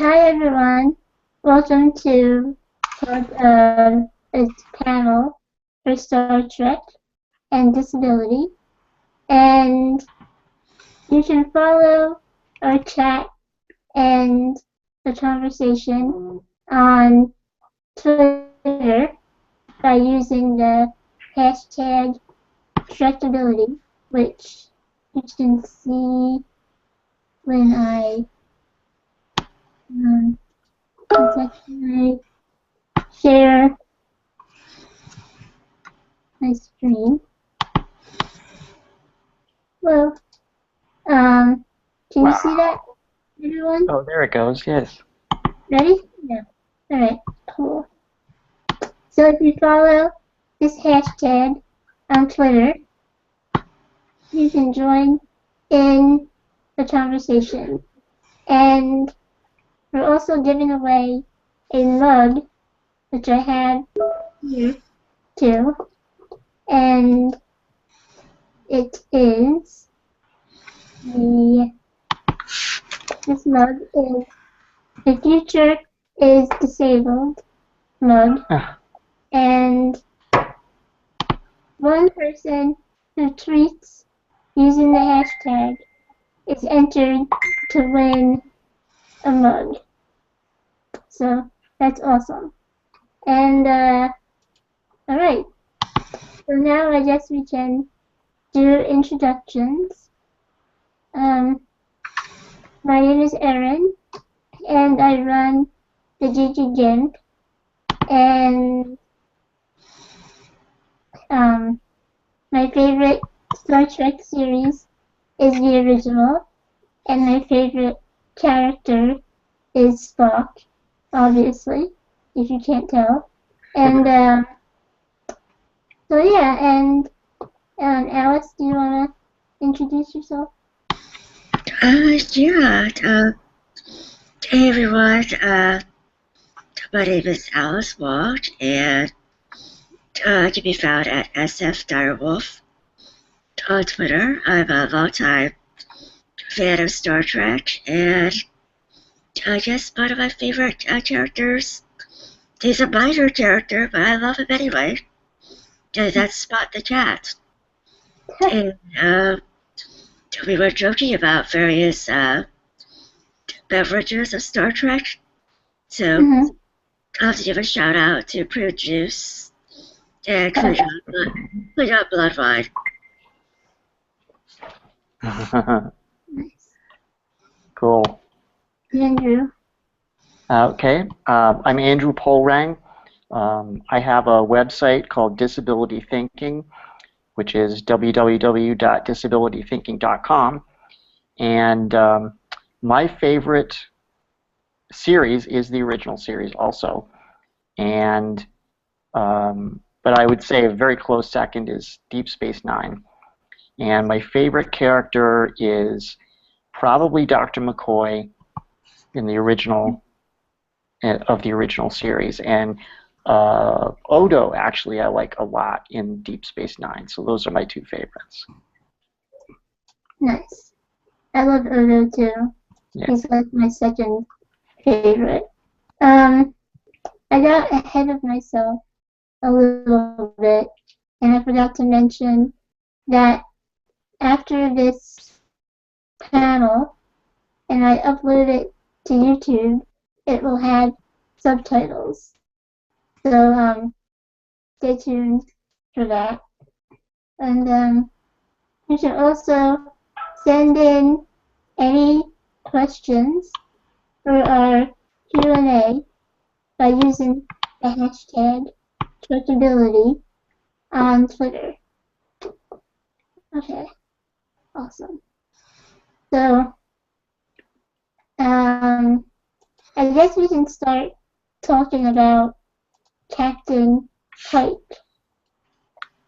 Hi everyone, welcome to a panel for Star Trek and disability, and you can follow our chat and the conversation on Twitter by using the hashtag Trekability, which you can see when I share my screen. Well, can you see that, everyone? Oh, there it goes, yes. Ready? Yeah. Alright, cool. So if you follow this hashtag on Twitter, you can join in the conversation. And we're also giving away a mug, which I have here too. And it is this mug is The Future is Disabled mug. And one person who tweets using the hashtag is entered to win a mug. So that's awesome. And alright. So now I guess we can do introductions. My name is Erin, and I run the Gigi Gimp, and my favorite Star Trek series is the original, and my favorite character is Spock, obviously, if you can't tell. And so yeah, and Alice, do you want to introduce yourself? Yeah. Hey everyone. My name is Alice Walt, and can be found at SF_Direwolf on Twitter. I'm a longtime fan of Star Trek, and I guess one of my favorite characters. He's a minor character, but I love him anyway. And that's Spot the Cat. And we were joking about various beverages of Star Trek. So I'll have to give a shout out to Prune Juice and Clean Out Blood Wine. Cool. Andrew. Okay, I'm Andrew Polrang. I have a website called Disability Thinking, which is www.disabilitythinking.com. And my favorite series is the original series also. And but I would say a very close second is Deep Space Nine. And my favorite character is probably Dr. McCoy in the original of the original series, and Odo actually I like a lot in Deep Space Nine. So those are my two favorites. Nice. I love Odo too. Yeah. He's like my second favorite. I got ahead of myself a little bit, and I forgot to mention that after this panel, and I upload it to YouTube, it will have subtitles. So stay tuned for that. And you should also send in any questions for our Q&A by using the hashtag Trekability on Twitter. Okay, awesome. So, I guess we can start talking about Captain Pike.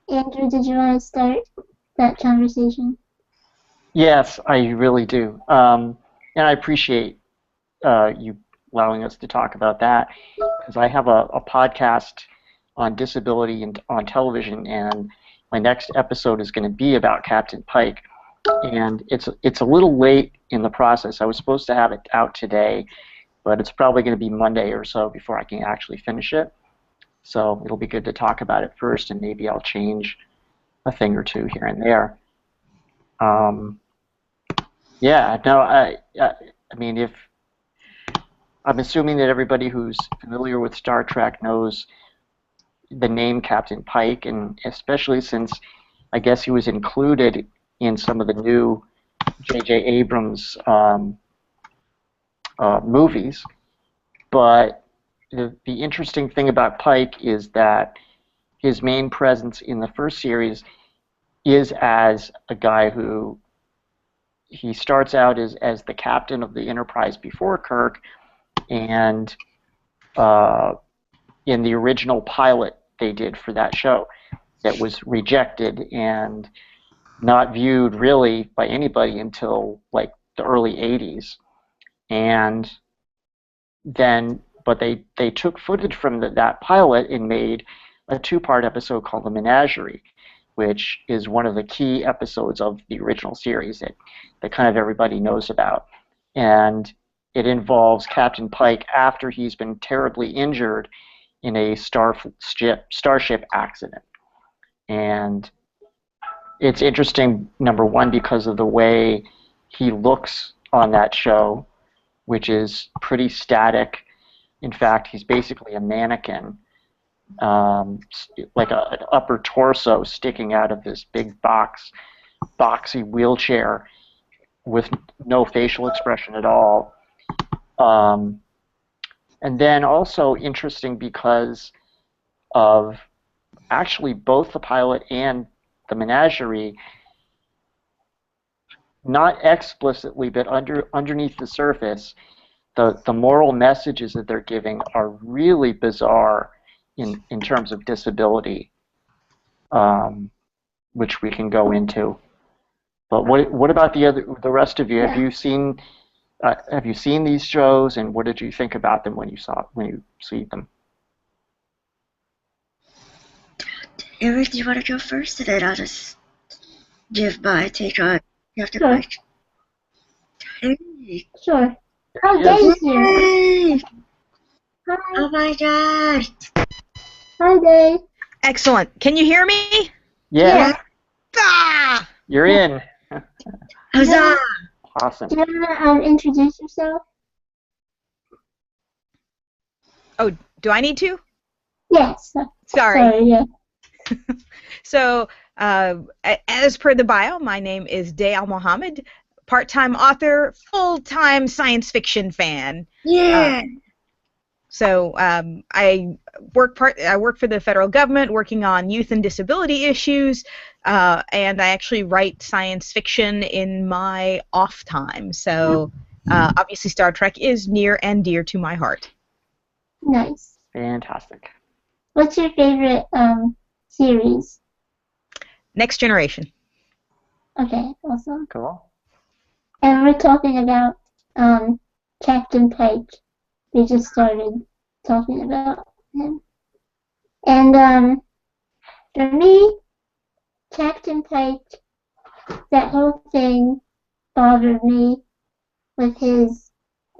Andrew, did you want to start that conversation? Yes, I really do. And I appreciate you allowing us to talk about that, because I have a podcast on disability and on television, and my next episode is going to be about Captain Pike. And it's a little late in the process. I was supposed to have it out today, but it's probably going to be Monday or so before I can actually finish it. So it'll be good to talk about it first, and maybe I'll change a thing or two here and there. Yeah, no, I mean, if I'm assuming that everybody who's familiar with Star Trek knows the name Captain Pike, and especially since I guess he was included in some of the new J.J. Abrams movies. But the interesting thing about Pike is that his main presence in the first series is as a guy who he starts out as the captain of the Enterprise before Kirk, and in the original pilot they did for that show that was rejected and not viewed really by anybody until like the early 80s. And then, but they took footage from that pilot and made a two-part episode called The Menagerie, which is one of the key episodes of the original series that kind of everybody knows about. And it involves Captain Pike after he's been terribly injured in a starship accident. And it's interesting, number one, because of the way he looks on that show, which is pretty static. In fact, he's basically a mannequin, like an upper torso sticking out of this big boxy wheelchair with no facial expression at all. And then also interesting because of actually both the pilot and the Menagerie, not explicitly, but underneath the surface, the moral messages that they're giving are really bizarre in terms of disability, which we can go into. But what about the rest of you? Yeah. Have you seen these shows, and what did you think about them when you see them? Erin, do you want to go first, and then I'll just give my take on Captain Sure. Pike? Hey. Sure. Oh, Yes. Dave's here. Yay! Hi. Oh my god! Hi, Dave. Excellent. Can you hear me? Yeah, Ah! you're in. Huzzah! Awesome. Do you want to introduce yourself? Oh, do I need to? Yes. Sorry. Yeah. So, as per the bio, my name is Day Al Mohammed, part-time author, full-time science fiction fan. Yeah! So I work for the federal government, working on youth and disability issues, and I actually write science fiction in my off time. So obviously, Star Trek is near and dear to my heart. Nice. Fantastic. What's your favorite series? Next Generation. Okay, awesome. Cool. And we're talking about Captain Pike. We just started talking about him. And for me, Captain Pike, that whole thing bothered me with his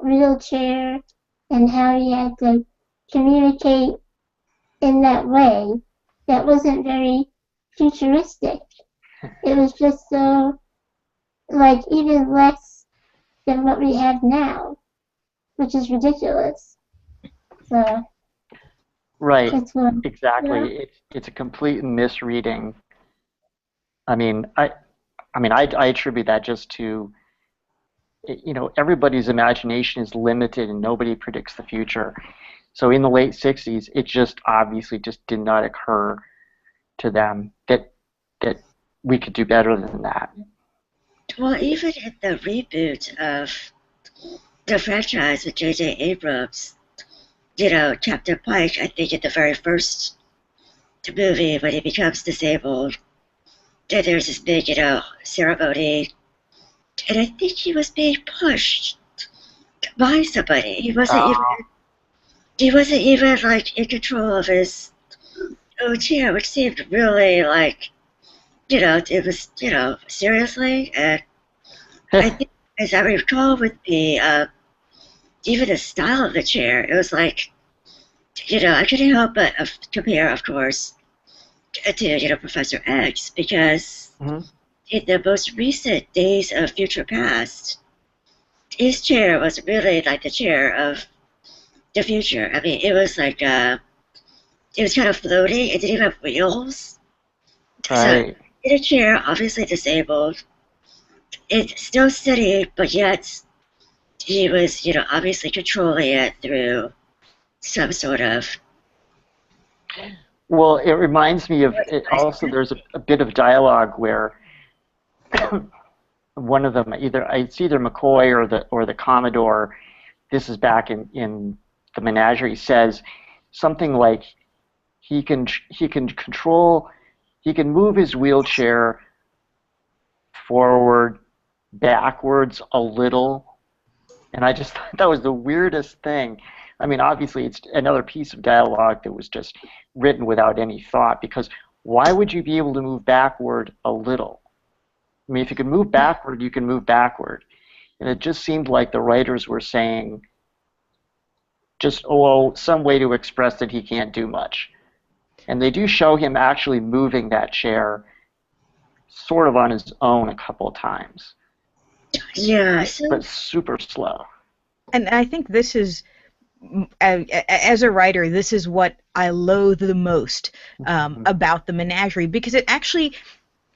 wheelchair and how he had to communicate in that way. That wasn't very futuristic. It was just so, like, even less than what we have now, which is ridiculous. So Right. that's what. Exactly. Yeah. It's a complete misreading. I mean, I attribute that just to, everybody's imagination is limited and nobody predicts the future. So in the late 60s, it just obviously just did not occur to them that we could do better than that. Well, even in the reboot of the franchise with J.J. Abrams, Captain Pike, I think in the very first movie when he becomes disabled, then there's this big, ceremony, and I think he was being pushed by somebody. He wasn't even like in control of his own chair, which seemed really like, it was, seriously. And I think, as I recall with the even the style of the chair, it was like, I couldn't help but compare, of course, to, Professor X, because in the most recent Days of Future Past, his chair was really like the chair of the future. I mean, it was like, it was kind of floating. It didn't even have wheels. Right. So, in a chair, obviously disabled, it's still steady, but yet he was, obviously controlling it through some sort of. Well, it reminds me of it also. There's a bit of dialogue where one of them, it's either McCoy or the Commodore. This is back in the Menagerie, says something like he can move his wheelchair forward, backwards a little, and I just thought that was the weirdest thing. I mean, obviously, it's another piece of dialogue that was just written without any thought, because why would you be able to move backward a little? I mean, if you can move backward, you can move backward. And it just seemed like the writers were saying just, some way to express that he can't do much. And they do show him actually moving that chair sort of on his own a couple of times. Yeah. But super slow. And I think this is, as a writer, this is what I loathe the most about the Menagerie, because it actually,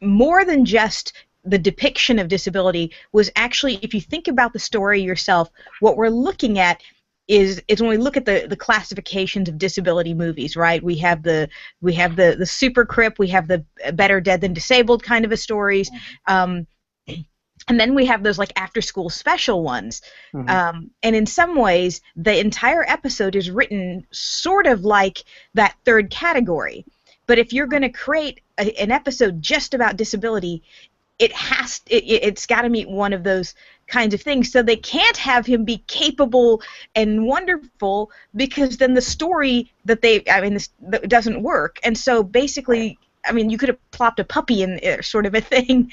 more than just the depiction of disability, was actually, if you think about the story yourself, what we're looking at is when we look at the classifications of disability movies, right? We have the super crip, we have the better dead than disabled kind of a stories, and then we have those like after school special ones. And in some ways, the entire episode is written sort of like that third category. But if you're going to create an episode just about disability, it's got to meet one of those kinds of things. So they can't have him be capable and wonderful, because then the story that that doesn't work. And so basically, I mean, you could have plopped a puppy in there, sort of a thing.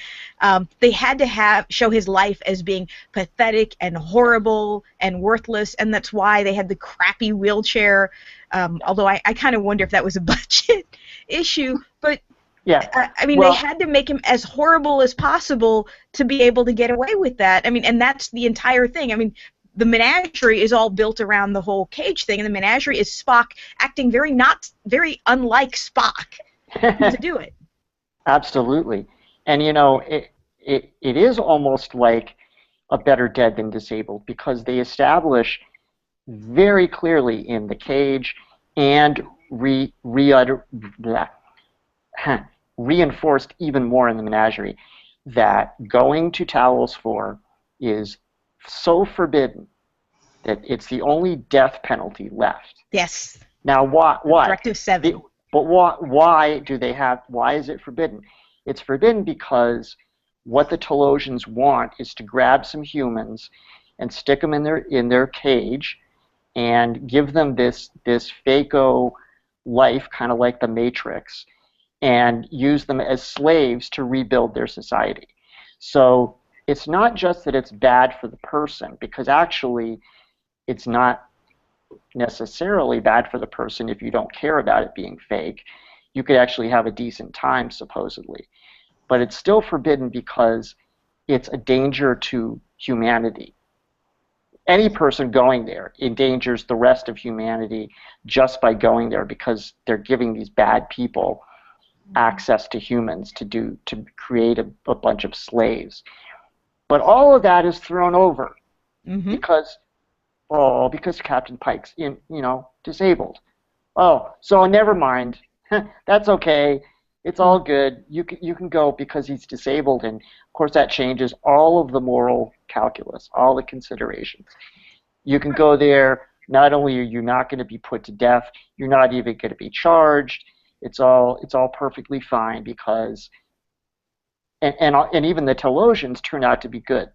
They had to show his life as being pathetic and horrible and worthless, and that's why they had the crappy wheelchair. Although I kind of wonder if that was a budget issue, but yeah, they had to make him as horrible as possible to be able to get away with that. I mean, and that's the entire thing. I mean, the Menagerie is all built around the whole cage thing, and the Menagerie is Spock acting very unlike Spock to do it. Absolutely. And it is almost like a better dead than disabled, because they establish very clearly in the cage and reinforced even more in the Menagerie that going to Talos 4 is so forbidden that it's the only death penalty left. Yes. Now, why? Directive 7. But why is it forbidden? It's forbidden because what the Talosians want is to grab some humans and stick them in their cage and give them this fake-o life, kind of like the Matrix, and use them as slaves to rebuild their society. So it's not just that it's bad for the person, because actually it's not necessarily bad for the person if you don't care about it being fake. You could actually have a decent time, supposedly. But it's still forbidden because it's a danger to humanity. Any person going there endangers the rest of humanity just by going there, because they're giving these bad people access to humans to create a bunch of slaves. But all of that is thrown over because Captain Pike's disabled. Oh, so never mind. That's okay. It's all good. You can go because he's disabled, and of course that changes all of the moral calculus, all the considerations. You can go there. Not only are you not going to be put to death, you're not even going to be charged. It's all perfectly fine, because and even the Talosians turn out to be good.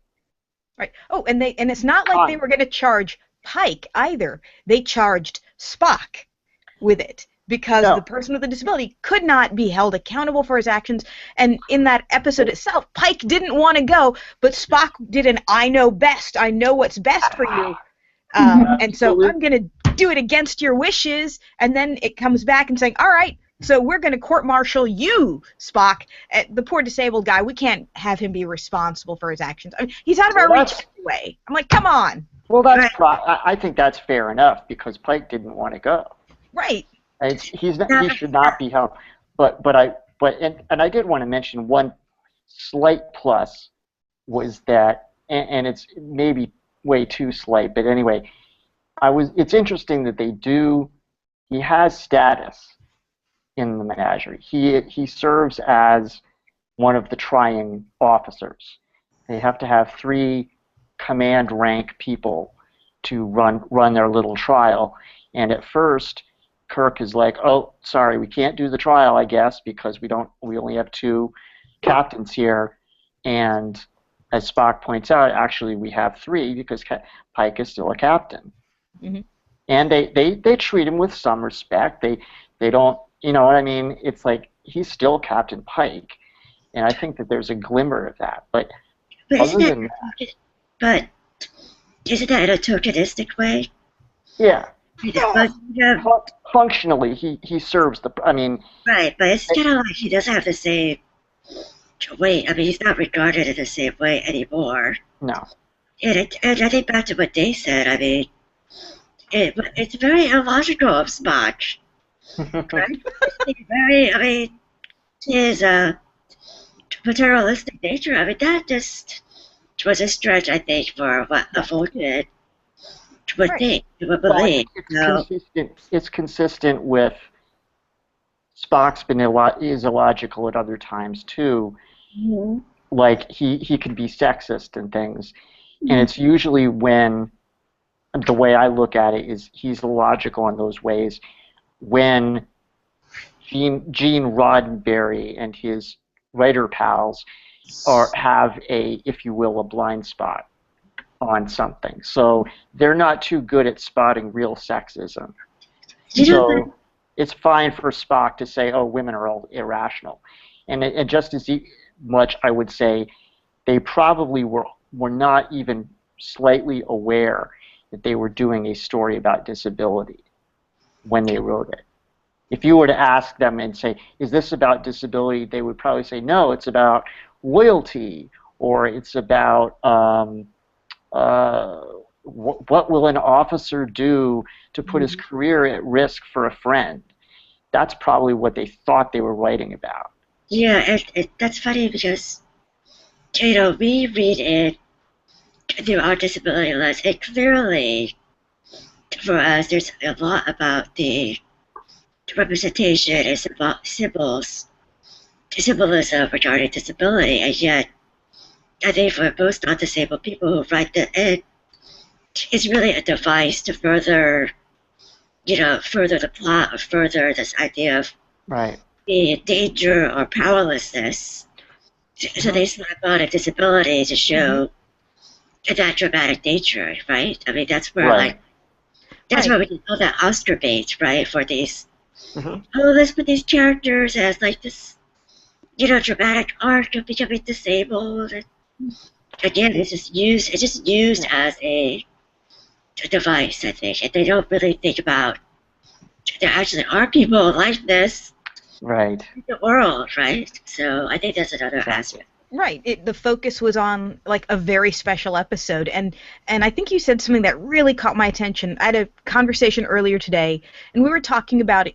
Right. Oh, and it's not like they were going to charge Pike either. They charged Spock with it, because the person with a disability could not be held accountable for his actions. And in that episode itself, Pike didn't want to go, but Spock did an "I know best. I know what's best for you." And so I'm going to do it against your wishes, and then it comes back and saying, all right, so we're going to court-martial you, Spock. The poor disabled guy, we can't have him be responsible for his actions. I mean, he's out of our reach anyway. I'm like, come on. Well, I think that's fair enough because Pike didn't want to go. Right. He should not be held. But I did want to mention one slight plus was that, and it's maybe way too slight, but anyway, it's interesting that he has status in the menagerie. He serves as one of the trying officers. They have to have 3 command rank people to run their little trial. And at first, Kirk is like, "Oh, sorry, we can't do the trial, I guess, because we only have 2 captains here." And as Spock points out, actually we have 3 because Pike is still a captain. Mm-hmm. And they treat him with some respect. They don't, you know what I mean? It's like he's still Captain Pike, and I think that there's a glimmer of that. But other than that, but isn't that in a tokenistic way? Yeah. But, functionally, he serves the. I mean. Right, but it's kind of like he doesn't have the same weight. I mean, he's not regarded in the same way anymore. No. And I think back to what they said. I mean, it's very illogical of Spock. Right? It's very. I mean, his materialistic nature. I mean, that just was a stretch, I think, for what a Vulcan would think, would believe. It's consistent with Spock's is illogical at other times too. Mm-hmm. Like he can be sexist and things, and it's usually when the way I look at it is he's illogical in those ways when Gene Roddenberry and his writer pals have if you will, a blind spot on something. So they're not too good at spotting real sexism. So it's fine for Spock to say, "Oh, women are all irrational," and just as much I would say they probably were not even slightly aware that they were doing a story about disability when they wrote it. If you were to ask them and say, "Is this about disability?" they would probably say, "No, it's about loyalty," or it's about what will an officer do to put his career at risk for a friend. That's probably what they thought they were writing about. Yeah, that's funny because, you know, we read it through our disability lens, and clearly, for us, there's a lot about the representation and symbolism regarding disability, and yet, I think for most non-disabled people who write it's really a device to further the plot or further this idea of being danger or powerlessness. So they slap on a disability to show that dramatic nature, right? I mean, that's where that's where we can call that Oscar bait, right? For these, let's put these characters as like this, dramatic arc of becoming disabled. And again, it's just used as a device, I think, and they don't really think about there actually are people like this in the world, right? So I think that's another aspect. Right. The focus was on like a very special episode, and I think you said something that really caught my attention. I had a conversation earlier today, and we were talking about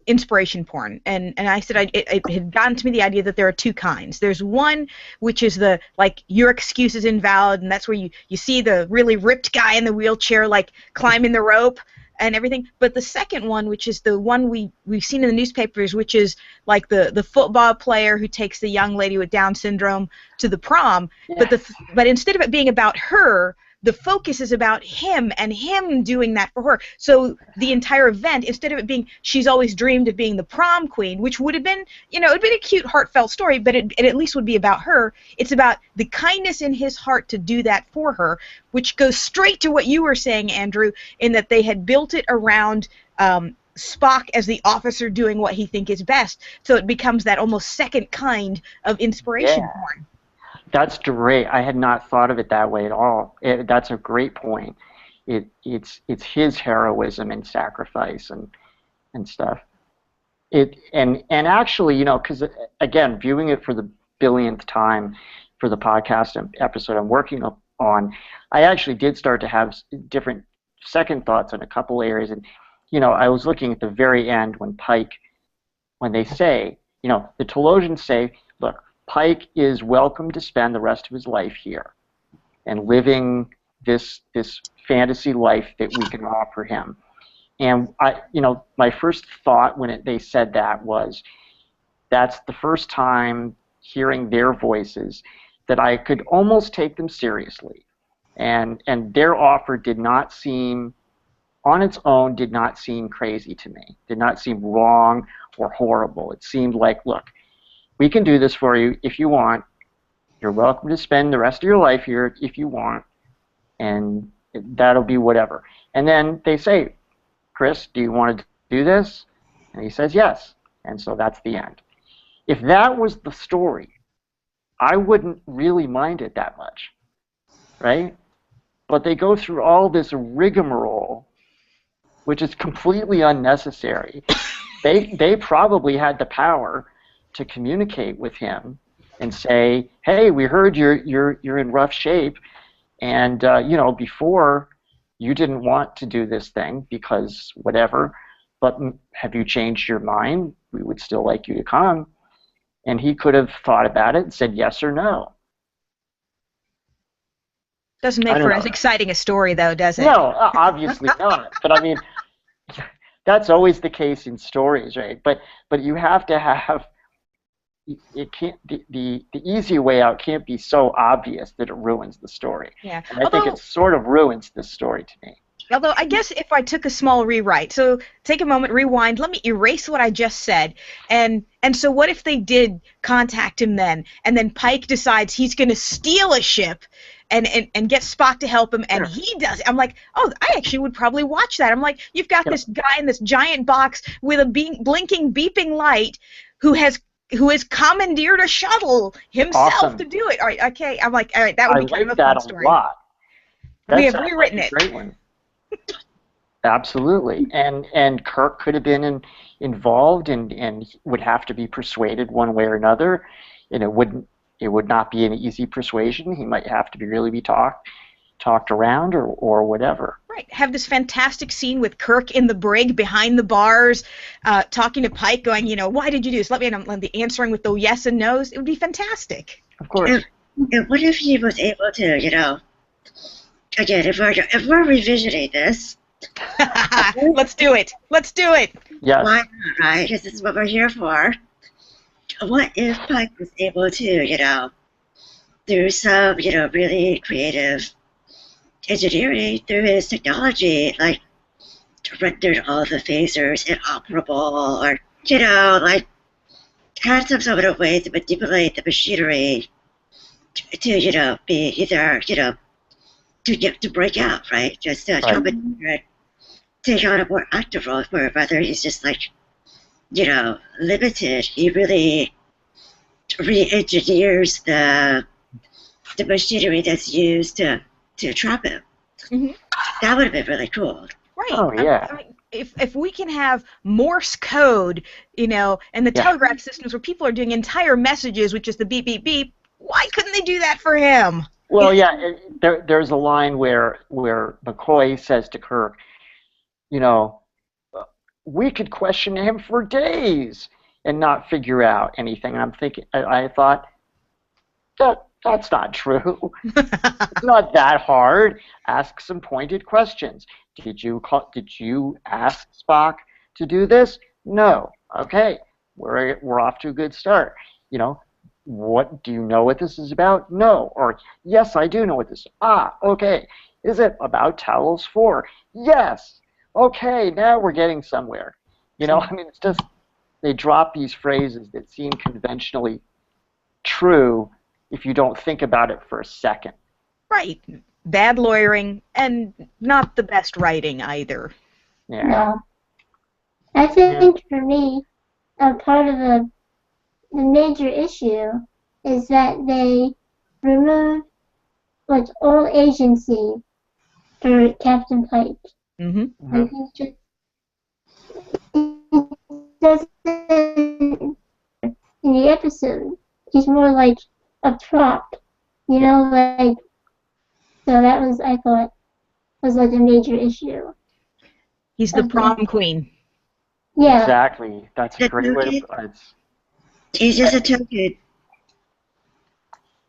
inspiration porn, and I said it had gotten to me the idea that there are 2 kinds. There's one which is the like your excuse is invalid, and that's where you see the really ripped guy in the wheelchair like climbing the rope and everything. But the second one, which is the one we've seen in the newspapers, which is like the football player who takes the young lady with Down syndrome to the prom, but instead of it being about her, the focus is about him and him doing that for her. So the entire event, instead of it being she's always dreamed of being the prom queen, which would have been, it would have been a cute, heartfelt story, but it at least would be about her. It's about the kindness in his heart to do that for her, which goes straight to what you were saying, Andrew, in that they had built it around Spock as the officer doing what he thinks is best. So it becomes that almost second kind of inspiration porn. That's great. I had not thought of it that way at all. That's a great point. it's his heroism and sacrifice and stuff. And actually, because again, viewing it for the billionth time for the podcast episode I'm working on, I actually did start to have different second thoughts on a couple areas. And I was looking at the very end when they say, the Telosians say, look, Pike is welcome to spend the rest of his life here and living this fantasy life that we can offer him. And my first thought when they said that was, that's the first time hearing their voices that I could almost take them seriously. And their offer did not seem, on its own, did not seem crazy to me. Did not seem wrong or horrible. It seemed like, look, we can do this for you if you want. You're welcome to spend the rest of your life here if you want, and that'll be whatever. And then they say, Chris, do you want to do this? And he says yes. And so that's the end. If that was the story, I wouldn't really mind it that much, right? But they go through all this rigmarole, which is completely unnecessary. They probably had the power to communicate with him and say, hey, we heard you're in rough shape, and before you didn't want to do this thing because whatever, but have you changed your mind? We would still like you to come. And he could have thought about it and said yes or no. Doesn't make for as exciting a story, though, does it? No, obviously not. But I mean, that's always the case in stories, right? But you have to have, it can't, the easy way out can't be so obvious that it ruins the story. Yeah. And I think it sort of ruins this story to me. Although I guess if I took a small rewrite, so take a moment, rewind, let me erase what I just said, and so what if they did contact him then, and then Pike decides he's going to steal a ship and get Spock to help him, and he does it. I'm like, oh, I actually would probably watch that. I'm like, you've got this guy in this giant box with a blinking, beeping light who has commandeered a shuttle himself to do it. All right, okay, I'm like, all right, that would be kind of a fun story. I like that a lot. We have rewritten it. Great one. Absolutely, and Kirk could have been involved and would have to be persuaded one way or another, and it would not be an easy persuasion. He might have to really be talked around or whatever. Right. Have this fantastic scene with Kirk in the brig behind the bars, talking to Pike, going, why did you do this? Let me be answering with the yes and no's. It would be fantastic. Of course. And what if he was able to, again, if we're revisiting this. Let's do it. Yes. Why not, right? Because this is what we're here for. What if Pike was able to, through some, really creative engineering, through his technology, like, rendered all the phasers inoperable, or, had some sort of way to manipulate the machinery to, be either, to break out, right? Just to take on a more active role, where rather he's just like, limited. He really re-engineers the machinery that's used to trap him. Mm-hmm. That would have been really cool. Right. Oh, yeah. I mean, if we can have Morse code, and the telegraph systems where people are doing entire messages with just the beep, beep, beep, why couldn't they do that for him? Well, yeah, there's a line where McCoy says to Kirk, we could question him for days and not figure out anything. And I'm thinking, I thought, that's not true. It's not that hard. Ask some pointed questions. Did you ask Spock to do this? No. Okay, we're off to a good start. What do you know what this is about? No. Or yes, I do know what this is. Okay. Is it about Talos 4? Yes. Okay, now we're getting somewhere. I mean, it's just they drop these phrases that seem conventionally true if you don't think about it for a second. Right. Bad lawyering and not the best writing either. Yeah. No. I think for me, part of the major issue is that they remove all agency for Captain Pike. Mm-hmm. Like he doesn't in the episode. He's more like a prop, like so that was I thought was like a major issue. He's the prom queen. Yeah. Exactly. That's a great way to put it. He's just a token.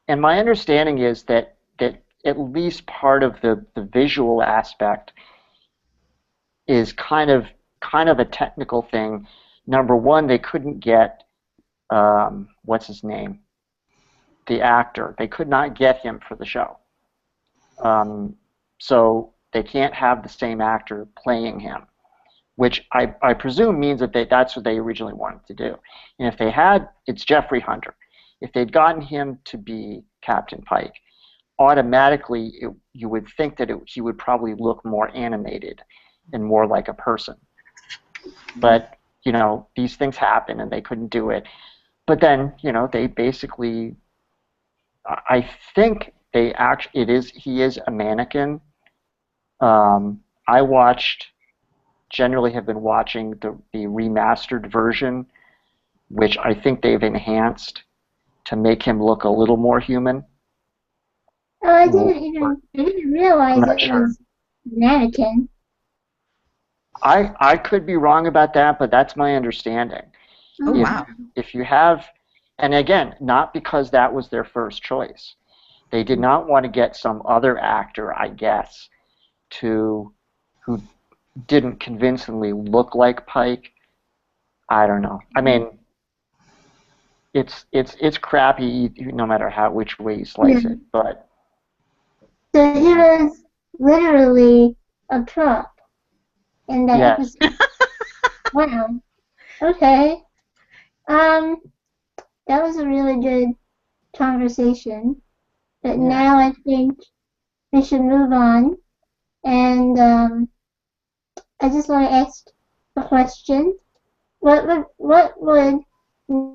And my understanding is that at least part of the visual aspect is kind of a technical thing. Number one, they couldn't get what's his name, the actor. They could not get him for the show, so they can't have the same actor playing him, which I presume means that that's what they originally wanted to do. And if they had, it's Jeffrey Hunter. If they'd gotten him to be Captain Pike, automatically you would think that he would probably look more animated and more like a person. But these things happen and they couldn't do it. But then they basically, I think he is a mannequin. I generally have been watching the remastered version, which I think they've enhanced to make him look a little more human. Oh, I didn't realize it was mannequin. I could be wrong about that, but that's my understanding. Oh, wow. If you have, and again, not because that was their first choice. They did not want to get some other actor, I guess, who didn't convincingly look like Pike. I don't know. I mean, it's crappy no matter which way you slice it. But so he was literally a prop in that episode. Wow. Okay. That was a really good conversation. But now I think we should move on. And I just want to ask a question. What would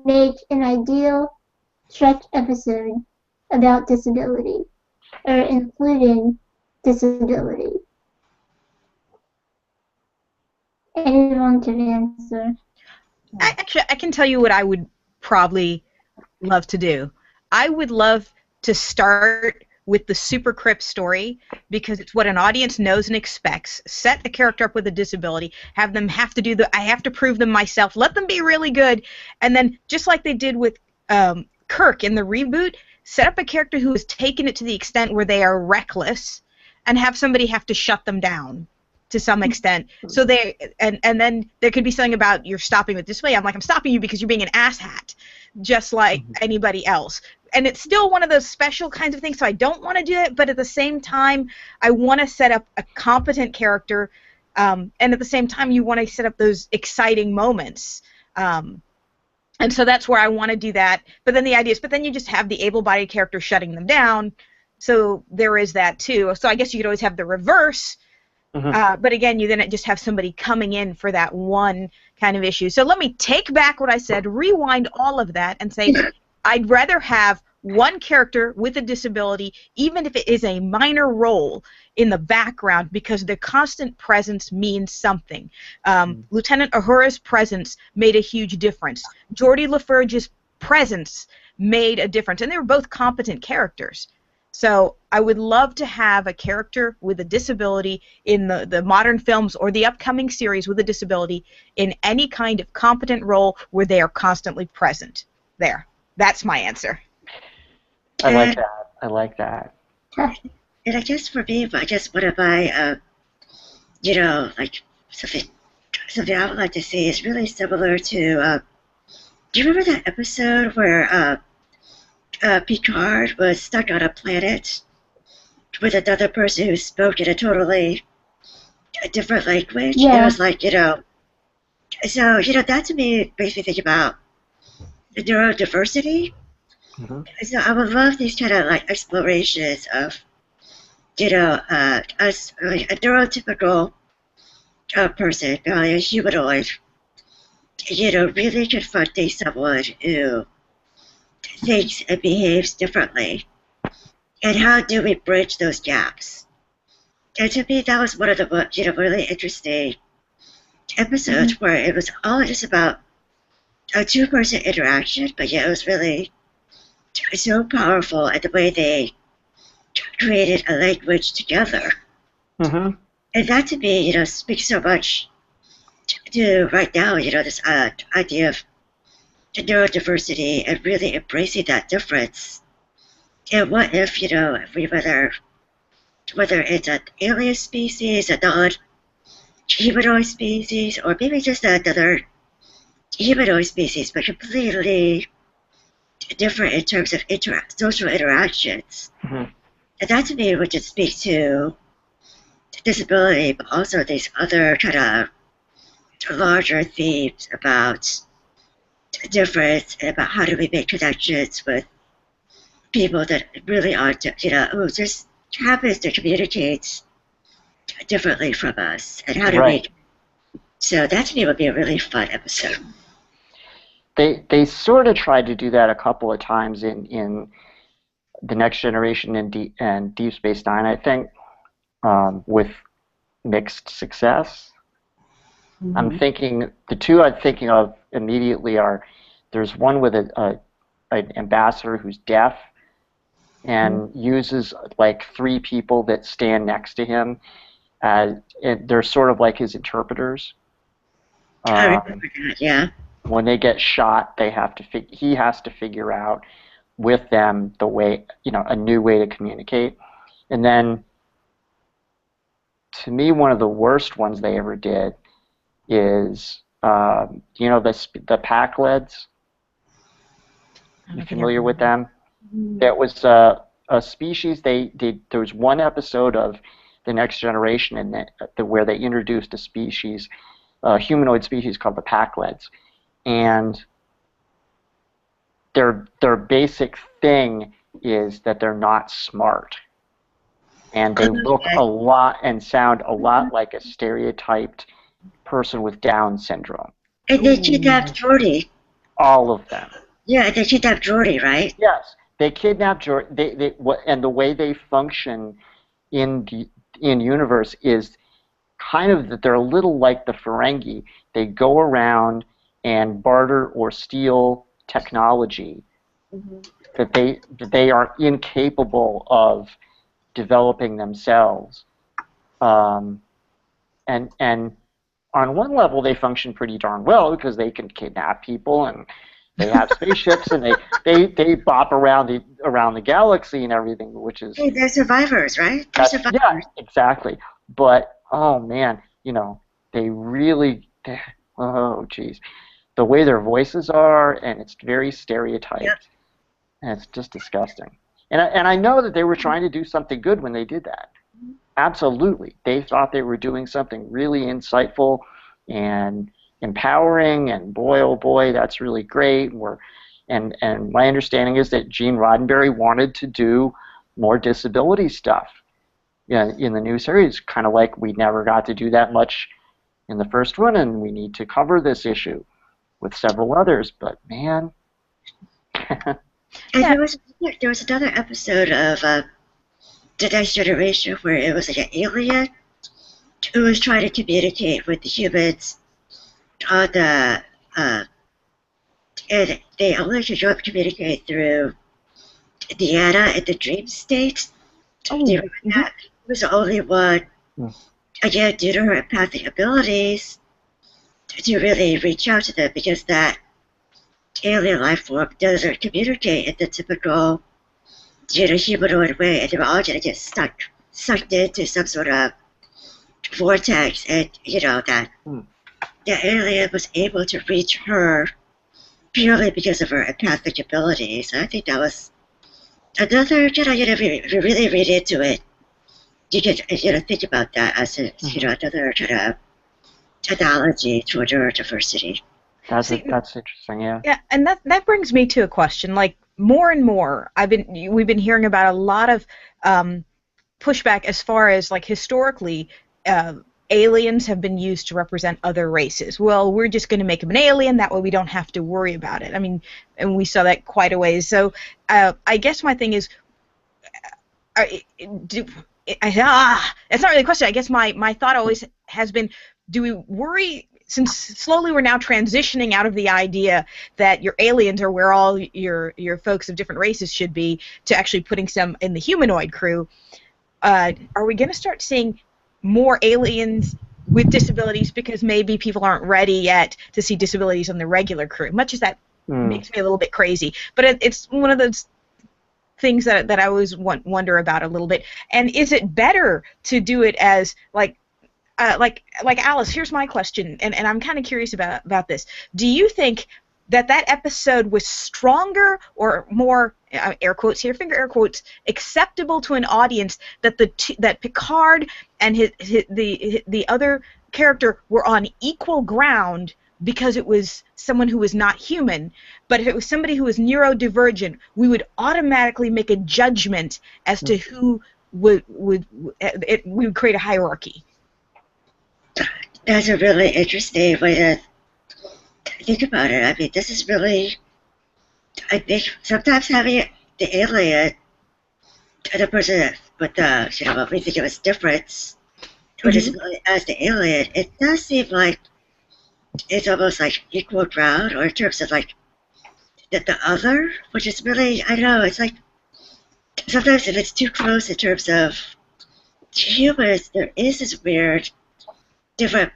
make an ideal Trek episode about disability, or including disability? Anyone can answer. I can tell you what I would probably love to do. I would love to start with the Super Crypt story because it's what an audience knows and expects. Set a character up with a disability, have them have to do I have to prove them myself, let them be really good, and then just like they did with Kirk in the reboot, set up a character who has taken it to the extent where they are reckless and have somebody have to shut them down to some extent. So and then there could be something about you're stopping with this way. I'm stopping you because you're being an asshat, just like anybody else. And it's still one of those special kinds of things, so I don't want to do it, but at the same time, I want to set up a competent character, and at the same time, you want to set up those exciting moments. And so that's where I want to do that. But then the idea is, then you just have the able-bodied character shutting them down, so there is that too. So I guess you could always have the reverse, but again, you then just have somebody coming in for that one kind of issue. So let me take back what I said, rewind all of that, and say I'd rather have one character with a disability, even if it is a minor role in the background, because their constant presence means something. Lieutenant Uhura's presence made a huge difference. Geordi LaForge's presence made a difference, and they were both competent characters. So I would love to have a character with a disability in the modern films or the upcoming series with a disability in any kind of competent role where they are constantly present. There. That's my answer. I like that. I like that. And I guess for me, I guess one of my, like something I would like to see is really similar to, do you remember that episode where Picard was stuck on a planet with another person who spoke in a totally different language? Yeah. It was like, so, that to me makes me think about the neurodiversity. So I would love these kind of like explorations of, us, like a neurotypical person, a humanoid, really confronting someone who thinks and behaves differently. And how do we bridge those gaps? And to me, that was one of the really interesting episodes where it was all just about a two-person interaction, but yet it was really so powerful at the way they created a language together. Mm-hmm. And that to me, speaks so much to right now, this idea of neurodiversity and really embracing that difference. And what if, if we whether it's an alien species, a non-humanoid species, or maybe just another humanoid species, but completely different in terms of social interactions. Mm-hmm. And that to me would just speak to disability, but also these other kind of larger themes about difference and about how do we make connections with people that really aren't, who just happens to communicate differently from us, and how do Right. so that to me would be a really fun episode. They sort of tried to do that a couple of times in the Next Generation and Deep Space Nine, I think, with mixed success. Mm-hmm. I'm thinking the two I'm thinking of immediately are there's one with an ambassador who's deaf and uses like three people that stand next to him and they're sort of like his interpreters. I remember that, yeah. When they get shot, he has to figure out with them the way, a new way to communicate. And then, to me, one of the worst ones they ever did is, the Packleds. You familiar with them? That was a species. There was one episode of the Next Generation where they introduced a species, a humanoid species called the Packleds, and their basic thing is that they're not smart, and they look a lot and sound a lot like a stereotyped person with Down syndrome. And they kidnapped Jordy. All of them. Yeah, they kidnapped Jordy, right? Yes, they kidnapped Jordy. And the way they function in universe is kind of that they're a little like the Ferengi. They go around and barter or steal technology that they are incapable of developing themselves. And on one level, they function pretty darn well because they can kidnap people and they have spaceships and they bop around the galaxy and everything, which is... Hey, they're survivors, right? They're survivors. Yeah, exactly. But, oh man, they really... Oh, geez. The way their voices are, and it's very stereotyped. Yep. And it's just disgusting. And I know that they were trying to do something good when they did that. Absolutely. They thought they were doing something really insightful and empowering, and boy, oh boy, that's really great. And my understanding is that Gene Roddenberry wanted to do more disability stuff in the new series, kind of like we never got to do that much in the first one, and we need to cover this issue with several others, but man. And there was another episode of The Next Generation where it was like an alien who was trying to communicate with the humans on the and they only could communicate through Deanna in the dream state. Oh, Do you remember that? It was the only one, again, due to her empathic abilities, to really reach out to them, because that alien life form doesn't communicate in the typical humanoid way, and they're all going to get sucked into some sort of vortex, and that the alien was able to reach her purely because of her empathic abilities. And I think that was another, if you really read into it, you can think about that as another kind of analogy to neurodiversity. That's interesting, yeah. Yeah, and that brings me to a question. Like, more and more, we've been hearing about a lot of pushback as far as, like, historically, aliens have been used to represent other races. Well, we're just going to make them an alien, that way we don't have to worry about it. I mean, and we saw that quite a ways. So I guess my thing is, That's not really a question. I guess my thought always has been, do we worry, since slowly we're now transitioning out of the idea that your aliens are where all your folks of different races should be, to actually putting some in the humanoid crew, are we going to start seeing more aliens with disabilities because maybe people aren't ready yet to see disabilities on the regular crew? Much as that makes me a little bit crazy, but it's one of those things that I always wonder about a little bit. And is it better to do it as like Alice? Here's my question, and I'm kind of curious about this. Do you think that episode was stronger or more, air quotes here, finger air quotes, acceptable to an audience, that that Picard and the other character were on equal ground because it was someone who was not human? But if it was somebody who was neurodivergent, we would automatically make a judgment as to who we would create a hierarchy. That's a really interesting way to think about it. I mean, this is really, I think sometimes having the alien and the person with the, what we think of as difference, or disability as the alien, it does seem like it's almost like equal ground, or in terms of like the other, which is really, I don't know, it's like sometimes if it's too close in terms of humans, there is this weird different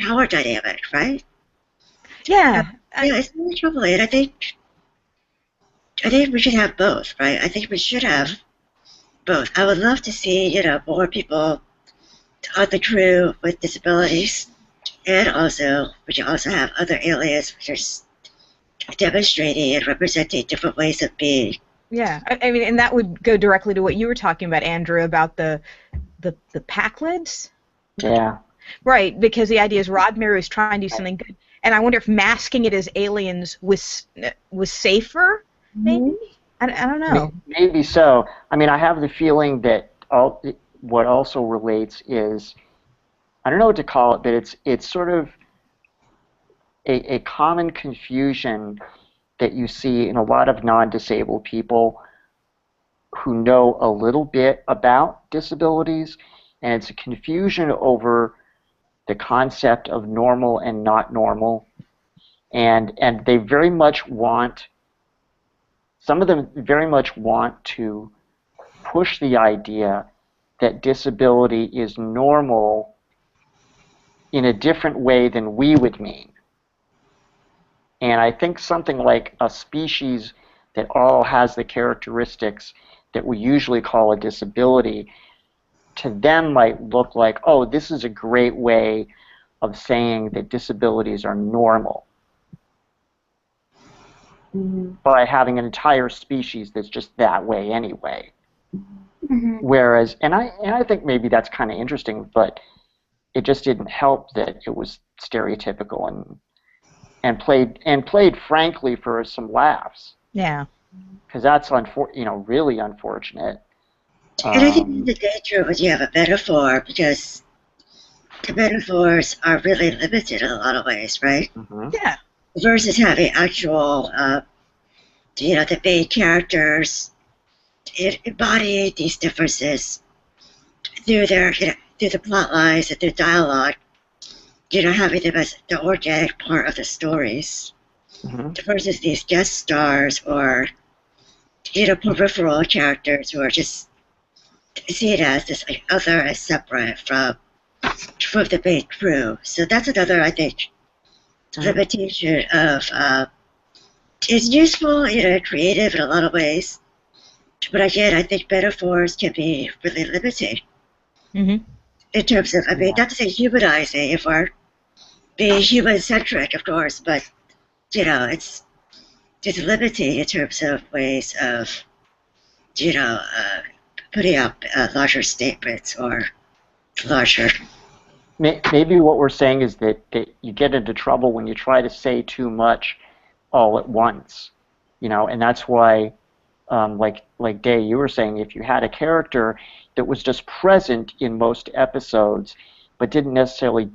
power dynamic, right? Yeah. Yeah, it's really troubling. I think we should have both, right? I think we should have both. I would love to see, more people on the crew with disabilities, and also we should also have other aliens which are demonstrating and representing different ways of being. Yeah, I mean, and that would go directly to what you were talking about, Andrew, about the Packlids. Yeah. Right, because the idea is Rodmere is trying to do something good, and I wonder if masking it as aliens was safer, maybe? I don't know. Maybe so. I mean, I have the feeling that what also relates is, I don't know what to call it, but it's sort of a common confusion that you see in a lot of non-disabled people who know a little bit about disabilities, and it's a confusion over the concept of normal and not normal, and they very much want, some of them very much want to push the idea that disability is normal in a different way than we would mean. And I think something like a species that all has the characteristics that we usually call a disability, to them might look like, oh, this is a great way of saying that disabilities are normal, by having an entire species that's just that way anyway. Whereas, and I think maybe that's kind of interesting, but it just didn't help that it was stereotypical and played frankly for some laughs. Yeah. Because that's really unfortunate. And I think the danger when you have a metaphor, because the metaphors are really limited in a lot of ways, right? Yeah. Versus having actual, the main characters embody these differences through through the plot lines and through dialogue, having them as the organic part of the stories, versus these guest stars or, peripheral characters who are just seen as this other, as separate from the main crew. So that's another, I think, limitation of, it's useful, creative in a lot of ways, but again, I think metaphors can be really limiting. In terms of, I mean, not to say humanizing, if we're being human-centric, of course, but, it's limiting in terms of ways of, putting up larger statements or larger. Maybe what we're saying is that you get into trouble when you try to say too much all at once, and that's why, like Day, you were saying, if you had a character that was just present in most episodes, but didn't necessarily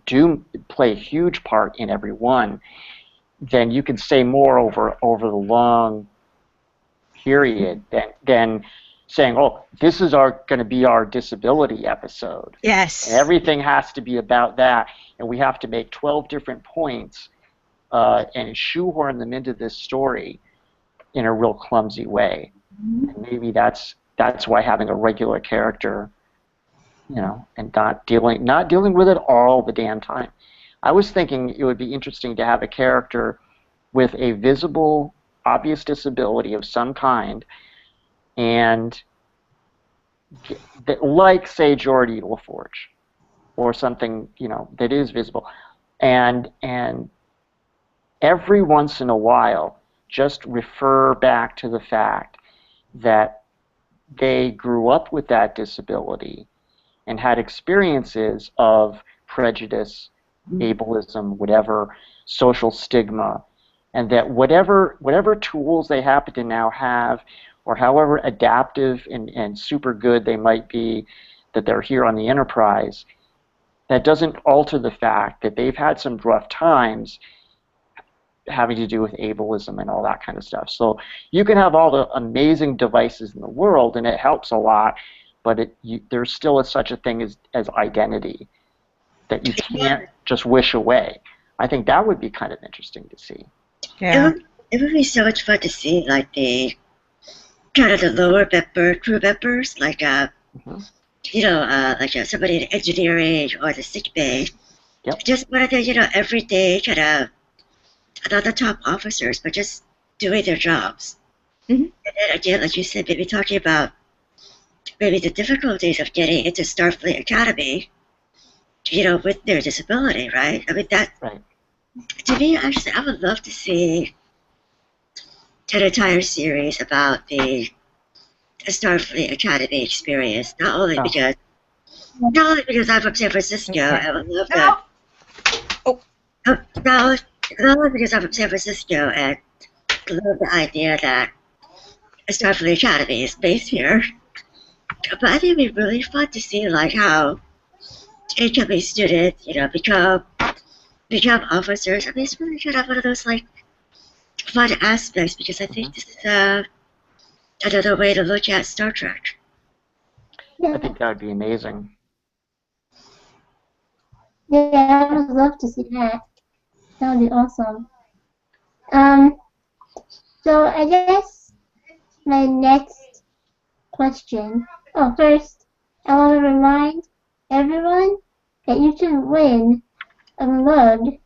play a huge part in every one, then you could say more over the long period than saying, "Oh, this is going to be our disability episode." Yes. And everything has to be about that, and we have to make 12 different points and shoehorn them into this story in a real clumsy way. And maybe that's why having a regular character, and not dealing with it all the damn time. I was thinking it would be interesting to have a character with a visible, obvious disability of some kind, and like, say, Geordie LaForge, or something, that is visible, and every once in a while, just refer back to the fact that they grew up with that disability and had experiences of prejudice, ableism, whatever, social stigma, and that whatever tools they happen to now have, or however adaptive and super good they might be, that they're here on the Enterprise, that doesn't alter the fact that they've had some rough times having to do with ableism and all that kind of stuff. So you can have all the amazing devices in the world, and it helps a lot, but there's still such a thing as identity that you can't just wish away. I think that would be kind of interesting to see. Yeah. It would be so much fun to see, like, the kind of the lower crew members, like like somebody in engineering or the sick bay. Yep. Just one of the everyday kind of not the top officers, but just doing their jobs. Mm-hmm. And then again, like you said, maybe talking about maybe the difficulties of getting into Starfleet Academy, with their disability, right? I mean, that, right. To me, actually, I would love to see an entire series about the Starfleet Academy experience, not only because I'm from San Francisco, I would love that. Not only because I'm from San Francisco, and I love the idea that Starfleet Academy is based here. But I think it'd be really fun to see, like, how incoming students, become officers. I mean, it's really kind of one of those, like, fun aspects, because I think this is another way to look at Star Trek. I think that would be amazing. Yeah, I would love to see that. That would be awesome. So I guess my next question. Oh, first, I want to remind everyone that you can win a mug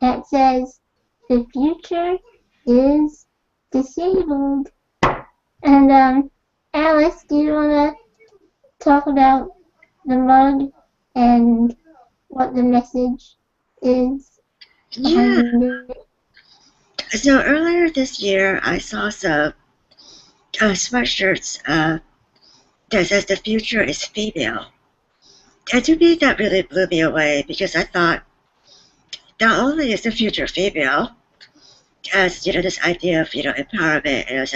that says "The future is disabled." And Alice, do you want to talk about the mug and what the message is behind it? So earlier this year, I saw some sweatshirts that says "The future is female." And to me, that really blew me away, because I thought, not only is the future female, as this idea of empowerment, and as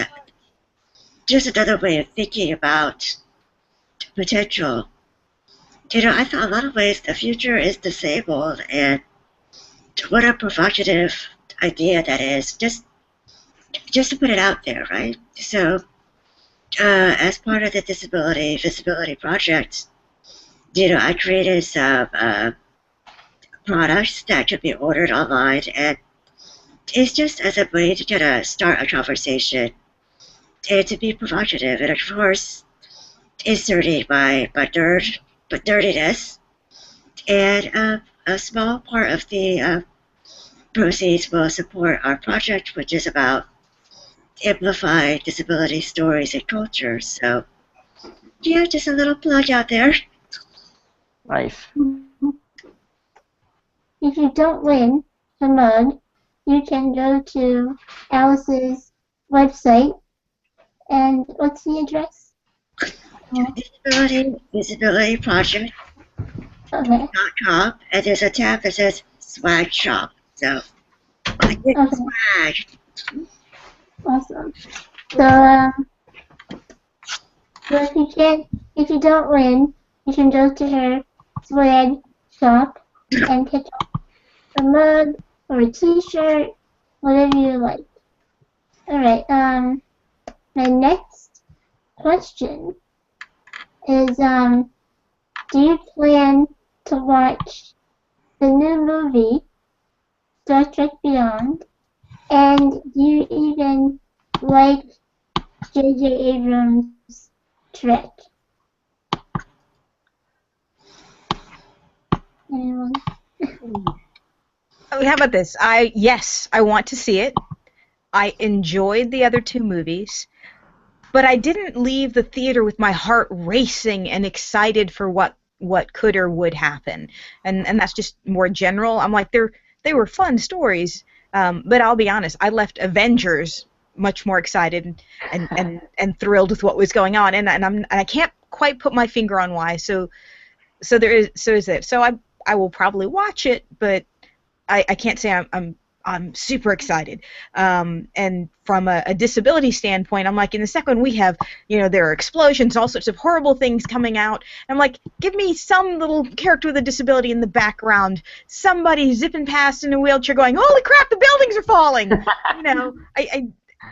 just another way of thinking about potential. I thought a lot of ways the future is disabled, and what a provocative idea that is. Just to put it out there, right? So, as part of the visibility project, I created some products that could be ordered online, and it's just as a way to kind of start a conversation and to be provocative, and of course, inserting my nerdiness, and a small part of the proceeds will support our project, which is about amplifying disability stories and cultures. So, yeah, just a little plug out there. Nice. If you don't win the mug, you can go to Alice's website. And what's the address? Visibility Project.com, Okay. and there's a tab that says Swag Shop. So, I get swag. Awesome. So if you don't win, you can go to her swag shop and pick up a mug or a T-shirt, whatever you like. All right. My next question is, do you plan to watch the new movie, Star Trek Beyond? And do you even like J.J. Abrams' Trek? Anyone? How about this? Yes, I want to see it. I enjoyed the other two movies, but I didn't leave the theater with my heart racing and excited for what could or would happen. And that's just more general. I'm like, they were fun stories, but I'll be honest, I left Avengers much more excited and thrilled with what was going on, and I can't quite put my finger on why. So is it. So I will probably watch it, but I can't say I'm super excited. And from a disability standpoint, I'm like, in the second we have, there are explosions, all sorts of horrible things coming out. I'm like, give me some little character with a disability in the background, somebody zipping past in a wheelchair going, holy crap, the buildings are falling.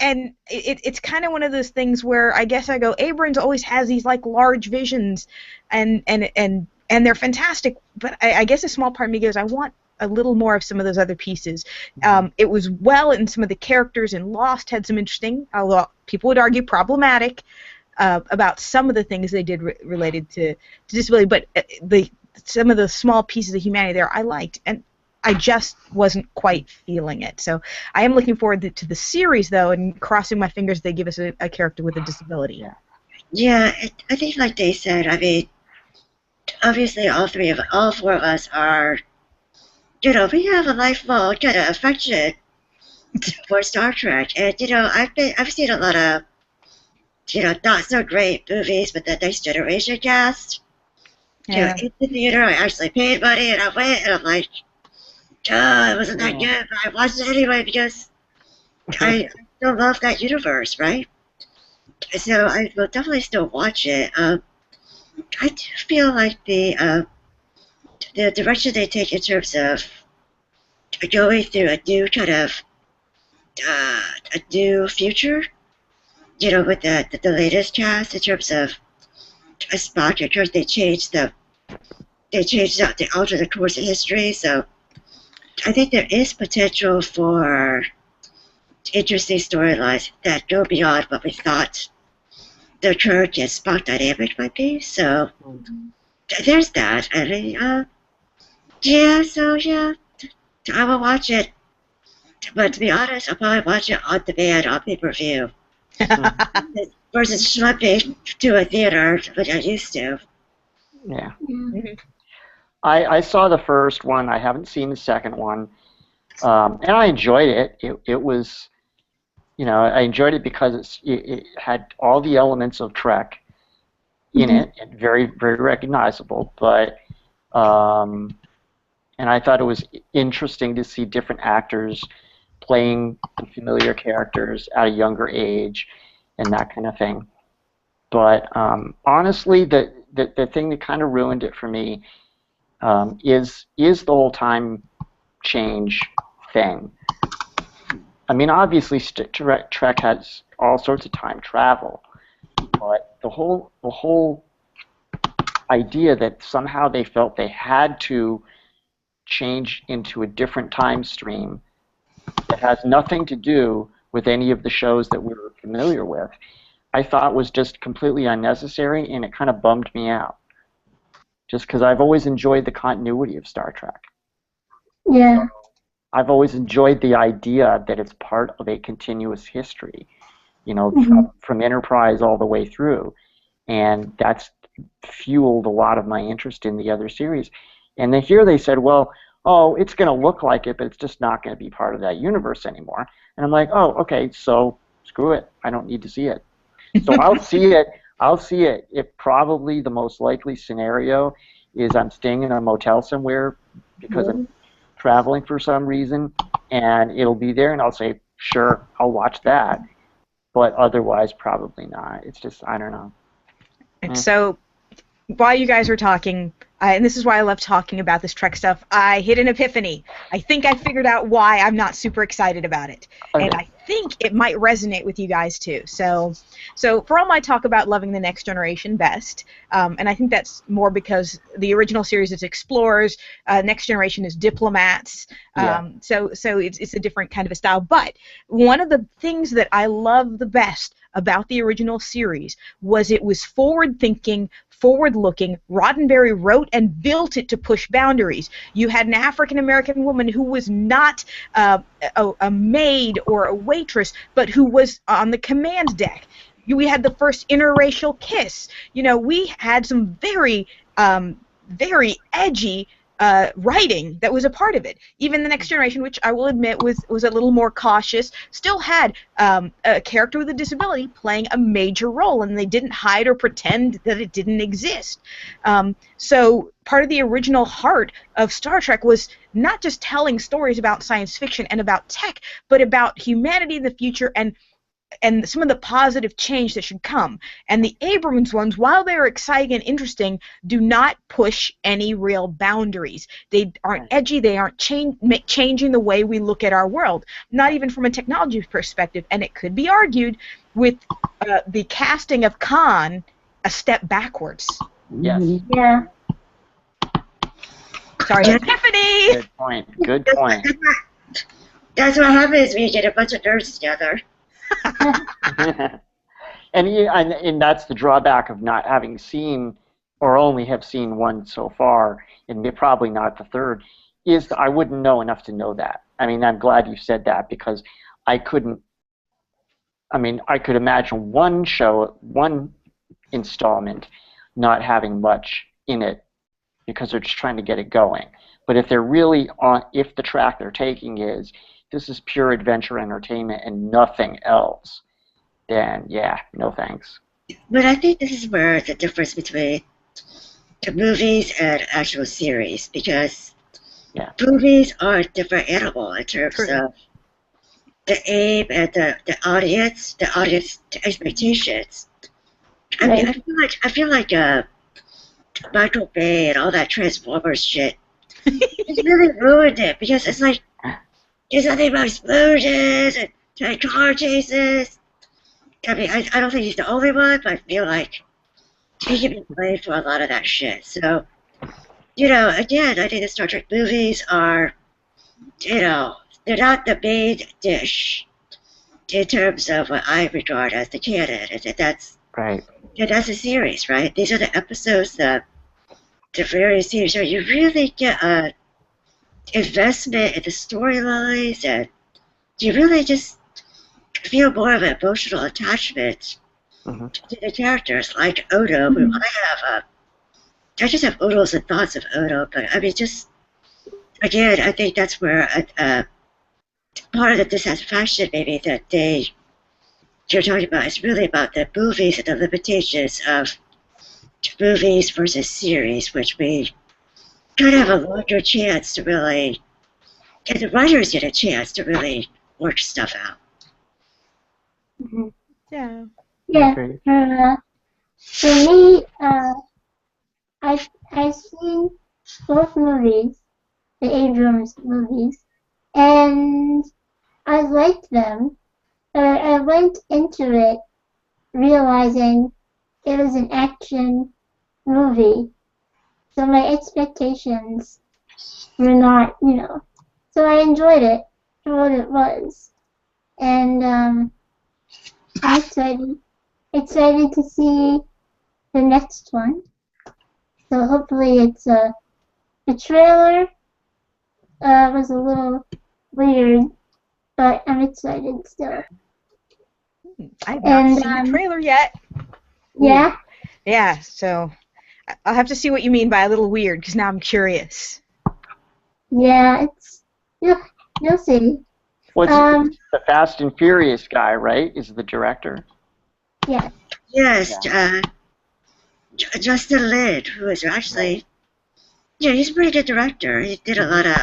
And it's kind of one of those things where I guess I go, Abrams always has these like large visions, and they're fantastic. But I guess a small part of me goes, I want a little more of some of those other pieces. It was well, and some of the characters in Lost had some interesting, although people would argue problematic, about some of the things they did related to disability. But some of the small pieces of humanity there I liked, and I just wasn't quite feeling it. So I am looking forward to the series, though, and crossing my fingers they give us a character with a disability. Yeah, I think like they said, I mean, obviously all four of us are, we have a lifelong kind of affection for Star Trek, and I've seen a lot of, not so great movies with the Next Generation cast. Yeah. In the theater, I actually paid money, and I went, and I'm like, it wasn't that good, but I watched it anyway because I still love that universe, right? So I will definitely still watch it. I do feel like the direction they take in terms of going through a new kind of a new future, with the latest cast in terms of Spock. Of course, they changed out, they altered the course of history. So I think there is potential for interesting storylines that go beyond what we thought the Kirk and Spock dynamic might be. So there's that. I mean, yeah, I will watch it. But to be honest, I'll probably watch it on demand on pay-per-view. Versus schlepping to a theater, which I used to. Yeah. Mm-hmm. I saw the first one. I haven't seen the second one. And I enjoyed it. It was, I enjoyed it because it had all the elements of Trek in it, and very, very recognizable. But, and I thought it was interesting to see different actors playing familiar characters at a younger age and that kind of thing. But honestly, the thing that kind of ruined it for me is the whole time change thing. I mean, obviously, Trek has all sorts of time travel, but the whole idea that somehow they felt they had to change into a different time stream that has nothing to do with any of the shows that we were familiar with, I thought was just completely unnecessary, and it kind of bummed me out. Just because I've always enjoyed the continuity of Star Trek. Yeah. I've always enjoyed the idea that it's part of a continuous history, from Enterprise all the way through. And that's fueled a lot of my interest in the other series. And then here they said, well, it's going to look like it, but it's just not going to be part of that universe anymore. And I'm like, oh, okay, so screw it. I don't need to see it. So I'll see it. I'll see it. If probably the most likely scenario is I'm staying in a motel somewhere because I'm traveling for some reason, and it'll be there, and I'll say, sure, I'll watch that. But otherwise, probably not. It's just, I don't know. And so, while you guys were talking, and this is why I love talking about this Trek stuff, I hit an epiphany. I think I figured out why I'm not super excited about it. Okay. And I think it might resonate with you guys too. So for all my talk about loving the Next Generation best, and I think that's more because the original series is explorers, Next Generation is diplomats, so it's a different kind of a style. But one of the things that I love the best about the original series was it was forward-thinking, forward-looking. Roddenberry wrote and built it to push boundaries. You had an African-American woman who was not a maid or a waitress, but who was on the command deck. We had the first interracial kiss. You know, we had some very edgy writing that was a part of it. Even the Next Generation, which I will admit was a little more cautious, still had a character with a disability playing a major role, and they didn't hide or pretend that it didn't exist. So part of the original heart of Star Trek was not just telling stories about science fiction and about tech, but about humanity in the future and some of the positive change that should come. And the Abrams ones, while they're exciting and interesting, do not push any real boundaries. They aren't edgy. They aren't changing the way we look at our world, not even from a technology perspective. And it could be argued with the casting of Khan a step backwards. Yes. Yeah. Sorry, Tiffany! Good point. Good point. That's what happens when you get a bunch of nerds together. and that's the drawback of not having seen or only have seen one so far, and probably not the third, is I wouldn't know enough to know that. I mean, I'm glad you said that because I could imagine one installment not having much in it because they're just trying to get it going. But if they're really if the track they're taking is this is pure adventure entertainment and nothing else, then yeah, no thanks. But I think this is where the difference between the movies and actual series, because movies are a different animal in terms of the aim and the audience expectations. I mean, I feel like Michael Bay and all that Transformers shit, it's really ruined it because it's like there's nothing about explosions and car chases. I mean, I don't think he's the only one, but I feel like he can be blamed for a lot of that shit. So, you know, again, I think the Star Trek movies are, you know, they're not the main dish in terms of what I regard as the canon. And that's right. Yeah, that's a series, right? These are the episodes that the various series where you really get a investment in the storylines, and you really just feel more of an emotional attachment to the characters, like Odo. Who I just have Odo's and thoughts of Odo, but I mean, just again, I think that's where part of the dissatisfaction, maybe that you're talking about, is really about the movies and the limitations of movies versus series, which we kind of have a longer chance to really, and the writers get a chance to really work stuff out. Yeah. Yeah. For me, I've seen both movies, the Abrams movies, and I liked them, but I went into it realizing it was an action movie, so my expectations were not, so I enjoyed it for what it was, and I'm excited to see the next one. So hopefully it's the trailer was a little weird, but I'm excited still. I have not seen the trailer yet. Yeah? Yeah, so I'll have to see what you mean by a little weird, because now I'm curious. Yeah, you'll see. Well, it's the Fast and Furious guy, right? Is the director? Yeah. Yes, Justin Lin, who is actually, he's a pretty good director. He did a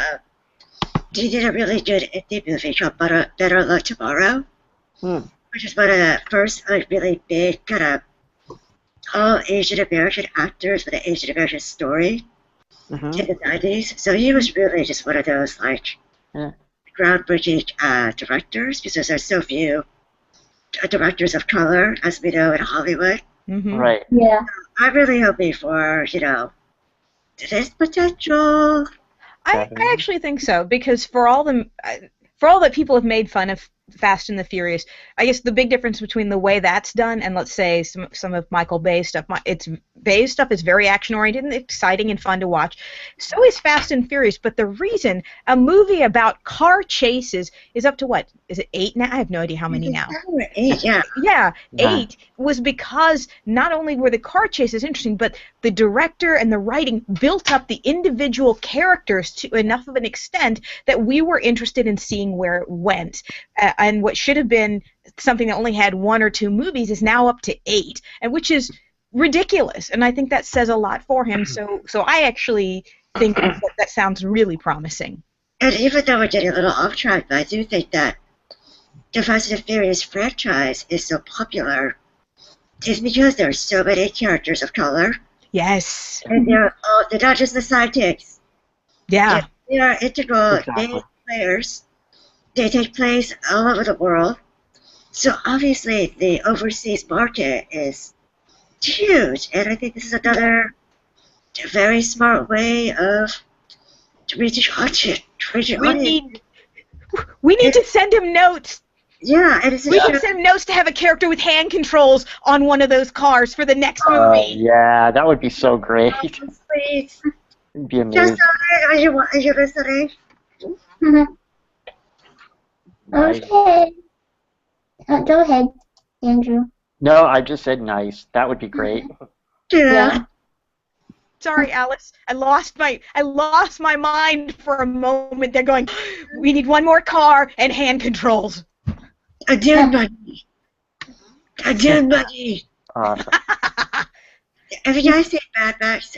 really good indie movie called Better Luck Tomorrow, which is one of the first really big kind of all Asian American actors with an Asian American story. Mm-hmm. in the 90s. So he was really just one of those like Yeah. groundbreaking directors because there's so few directors of color, as we know, in Hollywood. Hmm. Right. Yeah. I'm really hoping for, this potential. I actually think so, because for all that people have made fun of Fast and the Furious, I guess the big difference between the way that's done and, let's say, some of Michael Bay's stuff, Bay's stuff is very action oriented and exciting and fun to watch. So is Fast and Furious, but the reason a movie about car chases is up to what? Is it 8 now? I have no idea how many now. 8, yeah. Yeah, Yeah. 8 was because not only were the car chases interesting, but the director and the writing built up the individual characters to enough of an extent that we were interested in seeing where it went. And what should have been something that only had 1 or 2 movies is now up to 8, and which is ridiculous. And I think that says a lot for him. So I actually think that sounds really promising. And even though we're getting a little off track, but I do think that the Fast and Furious franchise is so popular is because there are so many characters of color. Yes. And they're not just the sidekicks. Yeah. They are integral Exactly. main players. They take place all over the world. So obviously the overseas market is huge. And I think this is another very smart way of reaching audience. We need to send him notes. Yeah, and it's a We show. should send notes to have a character with hand controls on one of those cars for the next movie. Yeah, that would be so great. Please. It'd be amazing. Just are you listening? Nice. Okay. Go ahead, Andrew. No, I just said nice. That would be great. Yeah. Sorry, Alice. I lost my mind for a moment. They're going, we need one more car and hand controls. A dune buggy. A dune buggy. Awesome. Have you guys seen Mad Max?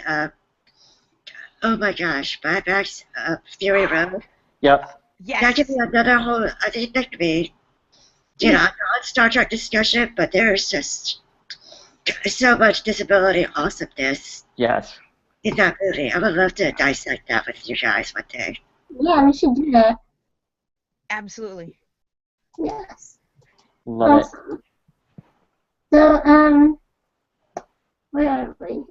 Oh my gosh, Mad Max Fury Road. Yep. That Yes. could be another whole. I think that could be, not Star Trek discussion, but there's just so much disability awesomeness Yes. in that movie. I would love to dissect that with you guys one day. Yeah, we should do that. Absolutely. Yes. Love it. Awesome. So, where are we?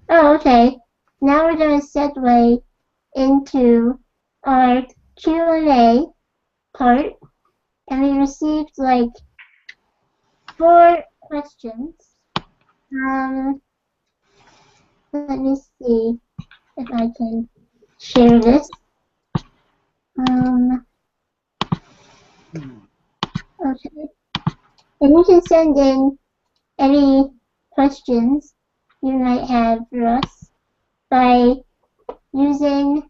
Oh, okay. Now we're going to segue into our Q&A part, and we received like 4 questions. Let me see if I can share this. Okay. And you can send in any questions you might have for us by using,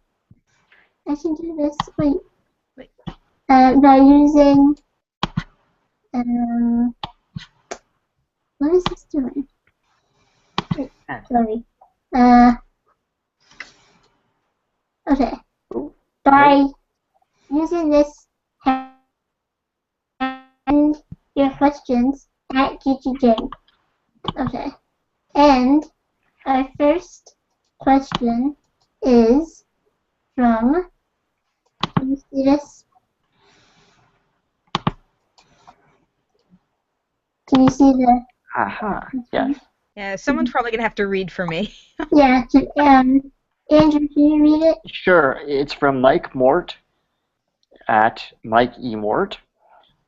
I can do this, wait. By using, what is this doing? Wait, sorry. Okay. By using this, and your questions at GGJ. Okay. And our first question is from, can you see this? Can you see the? Aha. Yes. Yeah, someone's probably going to have to read for me. Yeah. Andrew, can you read it? Sure. It's from Mike Mort at Mike E. Mort.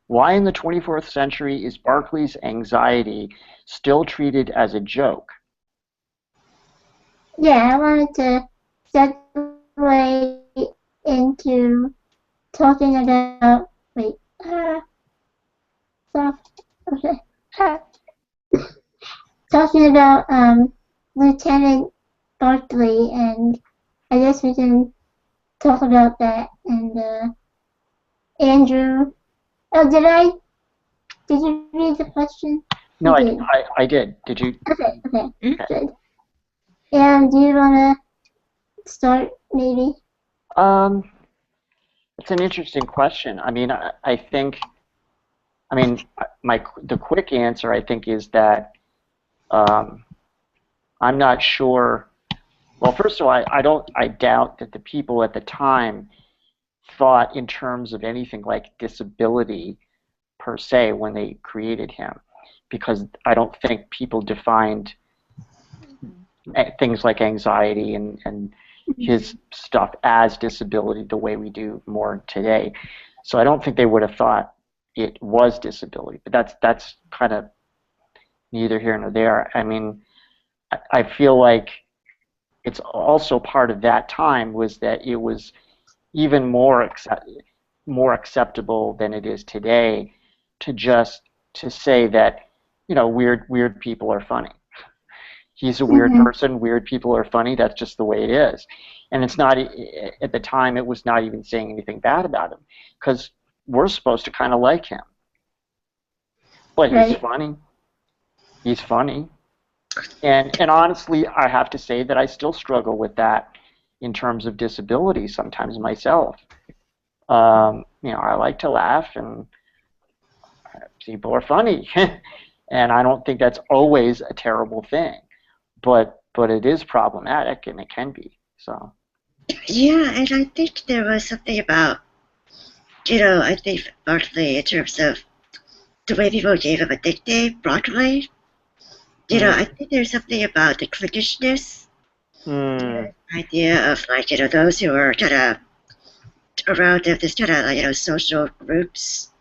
Why in the 24th century is Barclay's anxiety still treated as a joke? Yeah, I wanted to segue into talking about, wait, stop, okay, talking about Lieutenant Barkley, and I guess we can talk about that. And Andrew, oh, did you read the question? No, You did. I did. Did you? Okay, Okay. good. And do you want to start, maybe? It's an interesting question. I mean, I think, the quick answer I think is that I'm not sure. Well, first of all, I doubt that the people at the time thought in terms of anything like disability per se when they created him, because I don't think people defined things like anxiety and his stuff as disability the way we do more today. So I don't think they would have thought it was disability, but that's kind of neither here nor there. I mean, I feel like it's also part of that time was that it was even more acceptable than it is today to just to say that, you know, weird people are funny. He's a weird person. Weird people are funny. That's just the way it is. And it's not, at the time, it was not even saying anything bad about him, because we're supposed to kind of like him. But he's funny. He's funny. And honestly, I have to say that I still struggle with that in terms of disability sometimes myself. You know, I like to laugh, and people are funny. And I don't think that's always a terrible thing. But it is problematic, and it can be. So. Yeah, and I think there was something about, you know, I think partly in terms of the way people gave him a nickname, Broccoli. You know, I think there's something about the cliquishness. The idea of, like, you know, those who are kind of around them, this kind of, like, you know, social groups.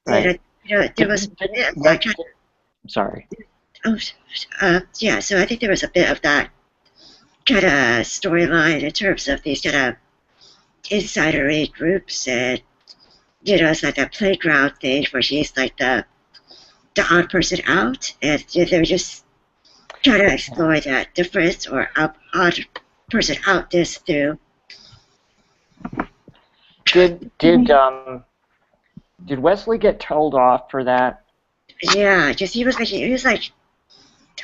Right. And, you know, there was a bit of that kind of. I'm sorry. Oh, yeah, so I think there was a bit of that kind of storyline in terms of these kind of insidery groups, and, you know, it's like that playground thing where she's like the odd person out, and, you know, they were just trying to explore that difference or odd person outness through. Did Wesley get told off for that? Yeah, because he was like,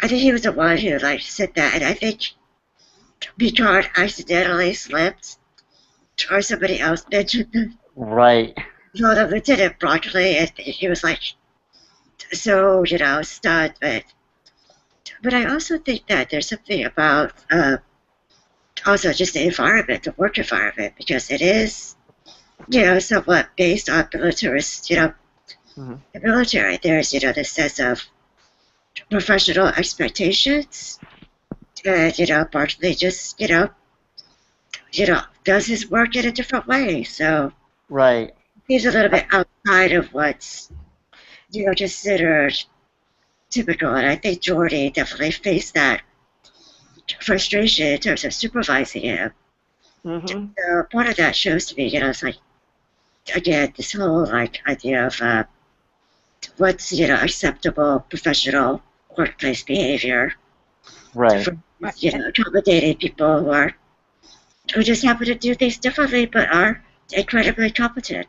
I think he was the one who, like, said that, and I think Picard accidentally slipped, or somebody else mentioned it. Right. Well, the Lieutenant Broccoli, and he was like, so, you know, stunned, but I also think that there's something about also just the environment, the work environment, because it is, you know, somewhat based on militarist, you know, the military. There's, you know, this sense of professional expectations, and, you know, Bartley just, you know, does his work in a different way. So right, he's a little bit outside of what's, you know, considered typical. And I think Jordy definitely faced that frustration in terms of supervising him. So part of that shows to me, you know, it's like, again, this whole, like, idea of what's, you know, acceptable professional workplace behavior. Right. For, you know, accommodating people who just happen to do things differently but are incredibly competent.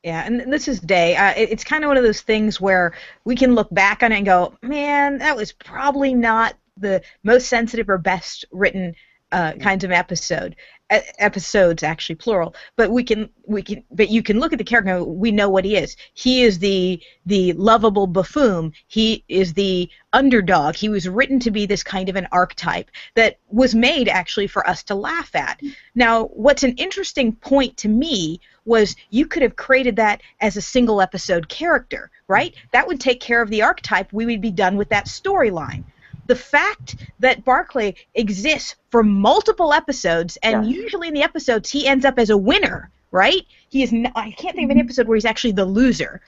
Yeah, and this is Day. It's kind of one of those things where we can look back on it and go, man, that was probably not the most sensitive or best written kinds of episodes, actually plural. But but you can look at the character and go, we know what he is. He is the lovable buffoon. He is the underdog. He was written to be this kind of an archetype that was made actually for us to laugh at. Now, what's an interesting point to me was you could have created that as a single episode character, right? That would take care of the archetype. We would be done with that storyline. The fact that Barclay exists for multiple episodes, and usually in the episodes he ends up as a winner, right? He is. I can't think of an episode where he's actually the loser.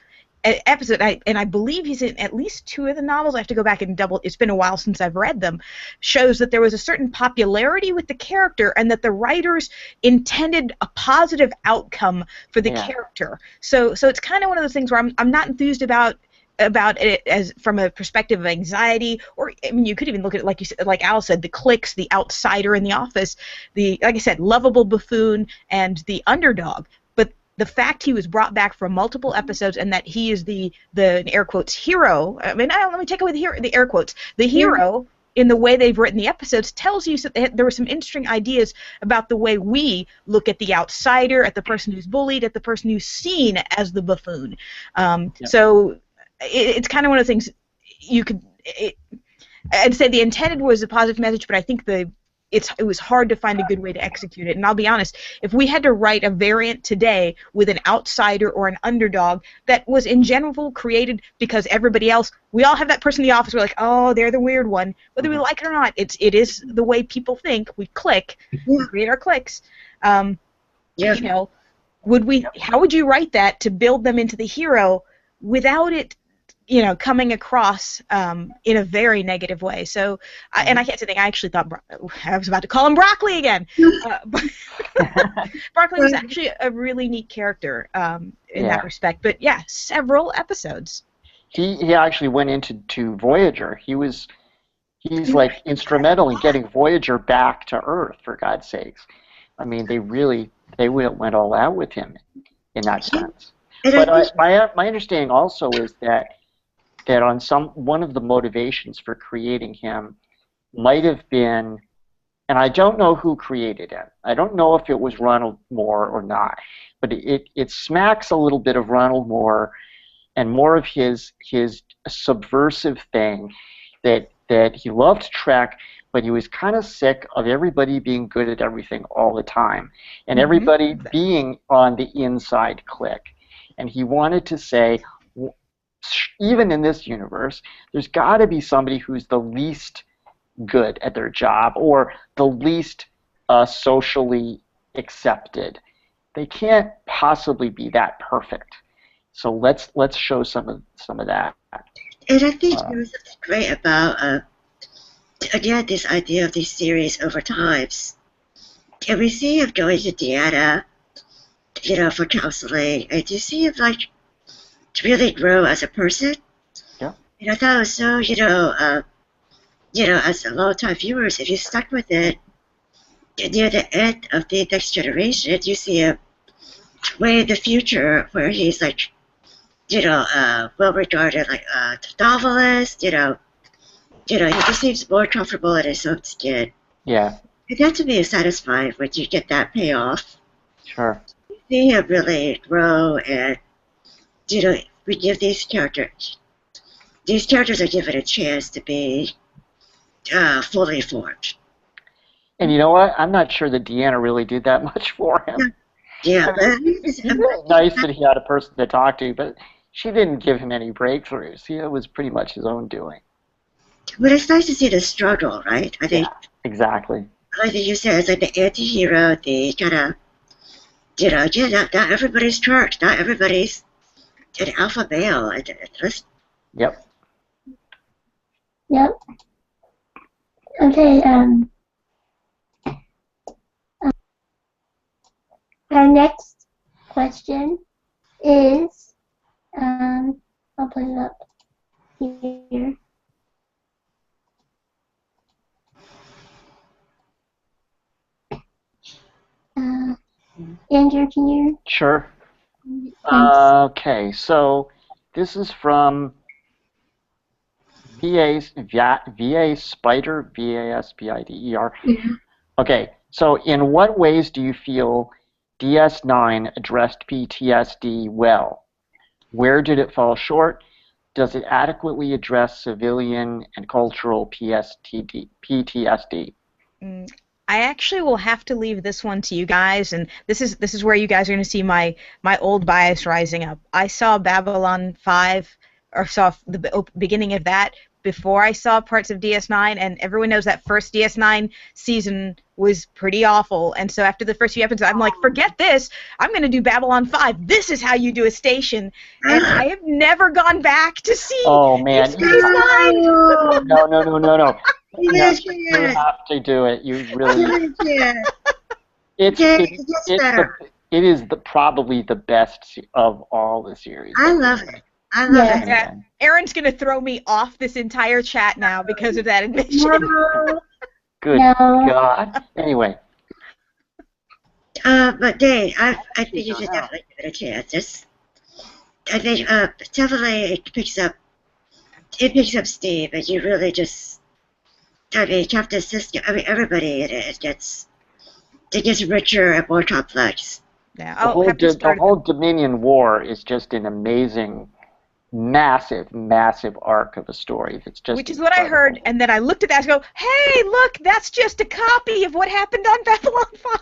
I believe he's in at least 2 of the novels. I have to go back and double. It's been a while since I've read them. Shows that there was a certain popularity with the character, and that the writers intended a positive outcome for the character. So it's kind of one of those things where I'm not enthused about it as from a perspective of anxiety, or I mean, you could even look at it like you said, like Al said, the cliques, the outsider in the office, like I said, lovable buffoon and the underdog. But the fact he was brought back for multiple episodes, and that he is the in air quotes hero. I mean, let me take away the air quotes. The hero in the way they've written the episodes tells you that there were some interesting ideas about the way we look at the outsider, at the person who's bullied, at the person who's seen as the buffoon. So it's kind of one of the things you could. I'd say the intended was a positive message, but I think it was hard to find a good way to execute it. And I'll be honest, if we had to write a variant today with an outsider or an underdog that was in general created because everybody else, we all have that person in the office, we're like, oh, they're the weird one. Whether we like it or not, it is the way people think. We click, we create our clicks. You know, how would you write that to build them into the hero without it, you know, coming across in a very negative way? So, and I can't say anything. I actually thought I was about to call him Broccoli again. But Broccoli was actually a really neat character in that respect. But yeah, several episodes. He actually went into Voyager. He's like instrumental in getting Voyager back to Earth, for God's sakes. I mean, they went all out with him in that sense. But my understanding also is that on one of the motivations for creating him might have been, and I don't know who created him. I don't know if it was Ronald Moore or not, but it smacks a little bit of Ronald Moore and more of his subversive thing that he loved Trek, but he was kind of sick of everybody being good at everything all the time and everybody being on the inside click. And he wanted to say, even in this universe, there's got to be somebody who's the least good at their job or the least socially accepted. They can't possibly be that perfect. So let's show some of that. And I think there was something great about again this idea of these series over times. And we see him going to Deanna, you know, for counseling, and you see him like really grow as a person. Yeah. And I thought it was so, you know, as a long-time viewers, if you stuck with it, near the end of the Next Generation, you see him way in the future where he's like, you know, well regarded like a novelist, you know, he just seems more comfortable in his own skin. Yeah. And that to me is satisfying when you get that payoff. Sure. You see him really grow, and you know, we give these characters are given a chance to be fully formed. And you know what? I'm not sure that Deanna really did that much for him. Yeah, I mean, it's nice that he had a person to talk to, but she didn't give him any breakthroughs. It was pretty much his own doing. But it's nice to see the struggle, right? I think. Yeah, exactly. Like you said, it's like the anti-hero, the kind of, you know, not everybody's church, not everybody's an alpha male. Yep. Yep. Okay, our next question is, I'll put it up here. Andrew, can you? Sure. Thanks. Okay, so this is from VA Spider, VASPIDER. Yeah. Okay, so in what ways do you feel DS9 addressed PTSD well? Where did it fall short? Does it adequately address civilian and cultural PTSD? I actually will have to leave this one to you guys, and this is where you guys are going to see my old bias rising up. I saw Babylon 5, or saw the beginning of that before I saw parts of DS9, and everyone knows that first DS9 season was pretty awful, and so after the first few episodes, I'm like, forget this, I'm going to do Babylon 5. This is how you do a station, and I have never gone back to see DS9. No. Yes, you have to do it. You really. It is probably the best of all the series. I love it. I love it. Yeah. Erin's gonna throw me off this entire chat now because of that admission. No. Good No. God. Anyway. But Dave, I think you should definitely give it a chance. I think definitely it picks up steam, and you really just. I mean, Captain Sisko. I mean, everybody in it gets richer and more complex. Yeah. The whole Dominion War is just an amazing massive, massive arc of a story that's just Which is what I heard, and then I looked at that and go, hey, look, that's just a copy of what happened on Babylon 5.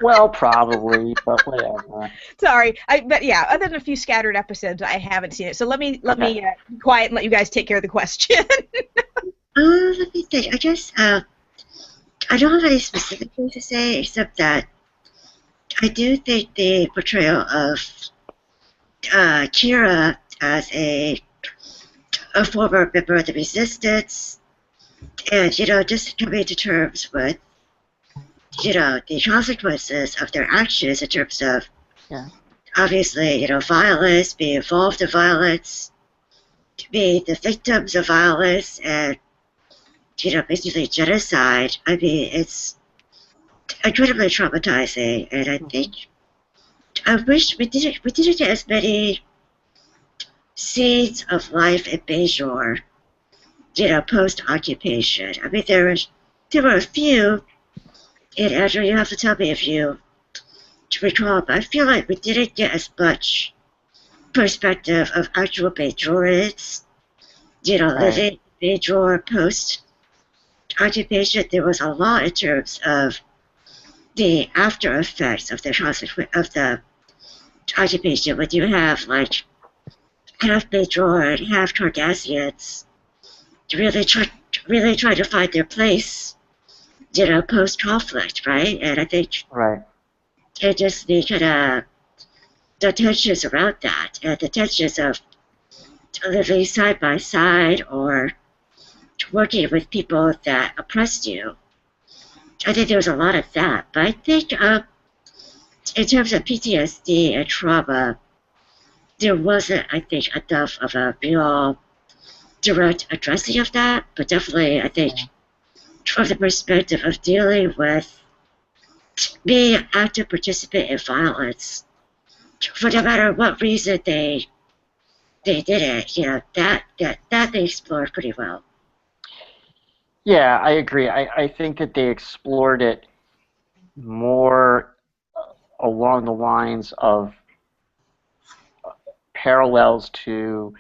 Well, probably, but whatever. Sorry, but yeah, other than a few scattered episodes, I haven't seen it. So let me be quiet and let you guys take care of the question. Let me think. I guess I don't have any specific things to say except that I do think the portrayal of Kira as a former member of the resistance, and just coming to terms with the consequences of their actions in terms of obviously violence, being involved in violence, being the victims of violence, and basically genocide. I mean, it's incredibly traumatizing, and I think I wish we didn't get as many scenes of life in Bejor, post-occupation. I mean, there were a few, and Andrew, you have to tell me if you recall, but I feel like we didn't get as much perspective of actual Bejorians, living in Bejor post-occupation. There was a lot in terms of the after effects of the occupation. When you have like half Bejor and half Cardassians really try to find their place, post-conflict, right? And I think it just the kind of the tensions around that, and the tensions of living side by side or working with people that oppressed you. I think there was a lot of that, but I think in terms of PTSD and trauma, there wasn't, I think, enough of a real direct addressing of that, but definitely, I think, from the perspective of dealing with being an active participant in violence, for no matter what reason they did it, that they explored pretty well. Yeah, I agree. I think that they explored it more along the lines of parallels to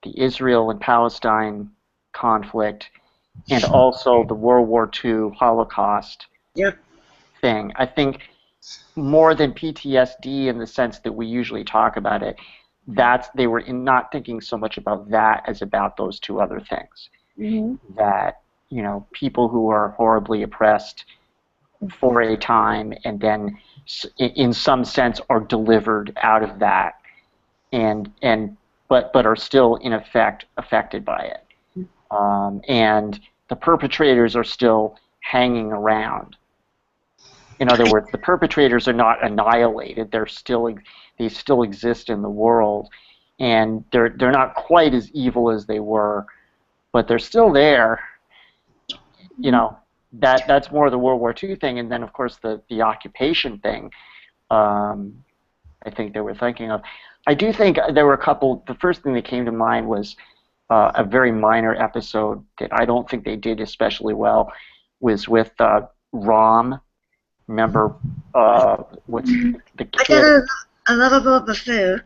the Israel and Palestine conflict and also the World War II Holocaust thing. I think more than PTSD in the sense that we usually talk about it, they were not thinking so much about that as about those two other things. That, people who are horribly oppressed for a time and then in some sense are delivered out of that but are still in effect affected by it. And the perpetrators are still hanging around. In other words, the perpetrators are not annihilated. They still exist in the world, and they're not quite as evil as they were, but they're still there. That's more the World War II thing, and then of course the occupation thing. I think they were thinking of. I do think there were a couple. The first thing that came to mind was a very minor episode that I don't think they did especially well. Was with Rom. Remember what's the kid? A lovable buffoon.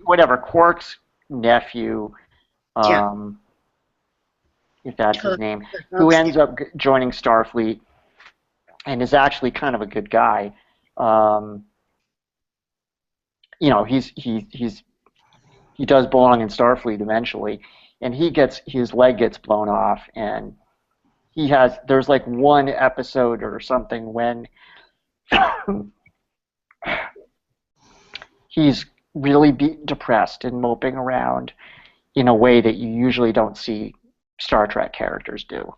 Whatever, Quark's nephew, if that's his name, who ends up joining Starfleet and is actually kind of a good guy. He does belong in Starfleet eventually, and his leg gets blown off, and there's like one episode or something when he's really depressed and moping around in a way that you usually don't see Star Trek characters do,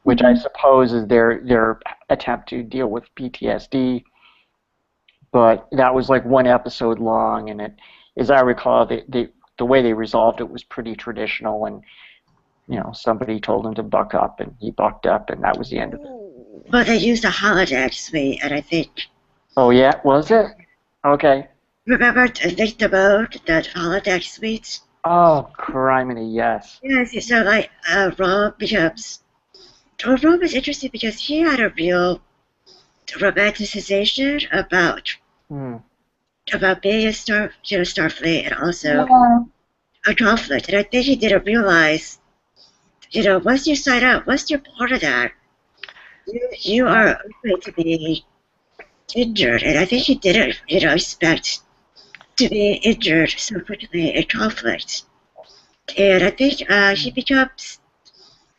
which I suppose is their attempt to deal with PTSD. But that was like one episode long, and as I recall, the way they resolved it was pretty traditional, and somebody told him to buck up, and he bucked up, and that was the end of it. But they used a holodeck suite, and I think. Oh yeah, was it? Okay. Remember Victor Mode, that holodeck suite? Oh, criminy, yes. Yes, so like Rom becomes. Rom is interesting because he had a real romanticization about about being a Starfleet and also Yeah. a conflict. And I think he didn't realize, once you sign up, once you're part of that, you are going to be injured. And I think he didn't, expect to be injured so quickly in conflict. And I think he becomes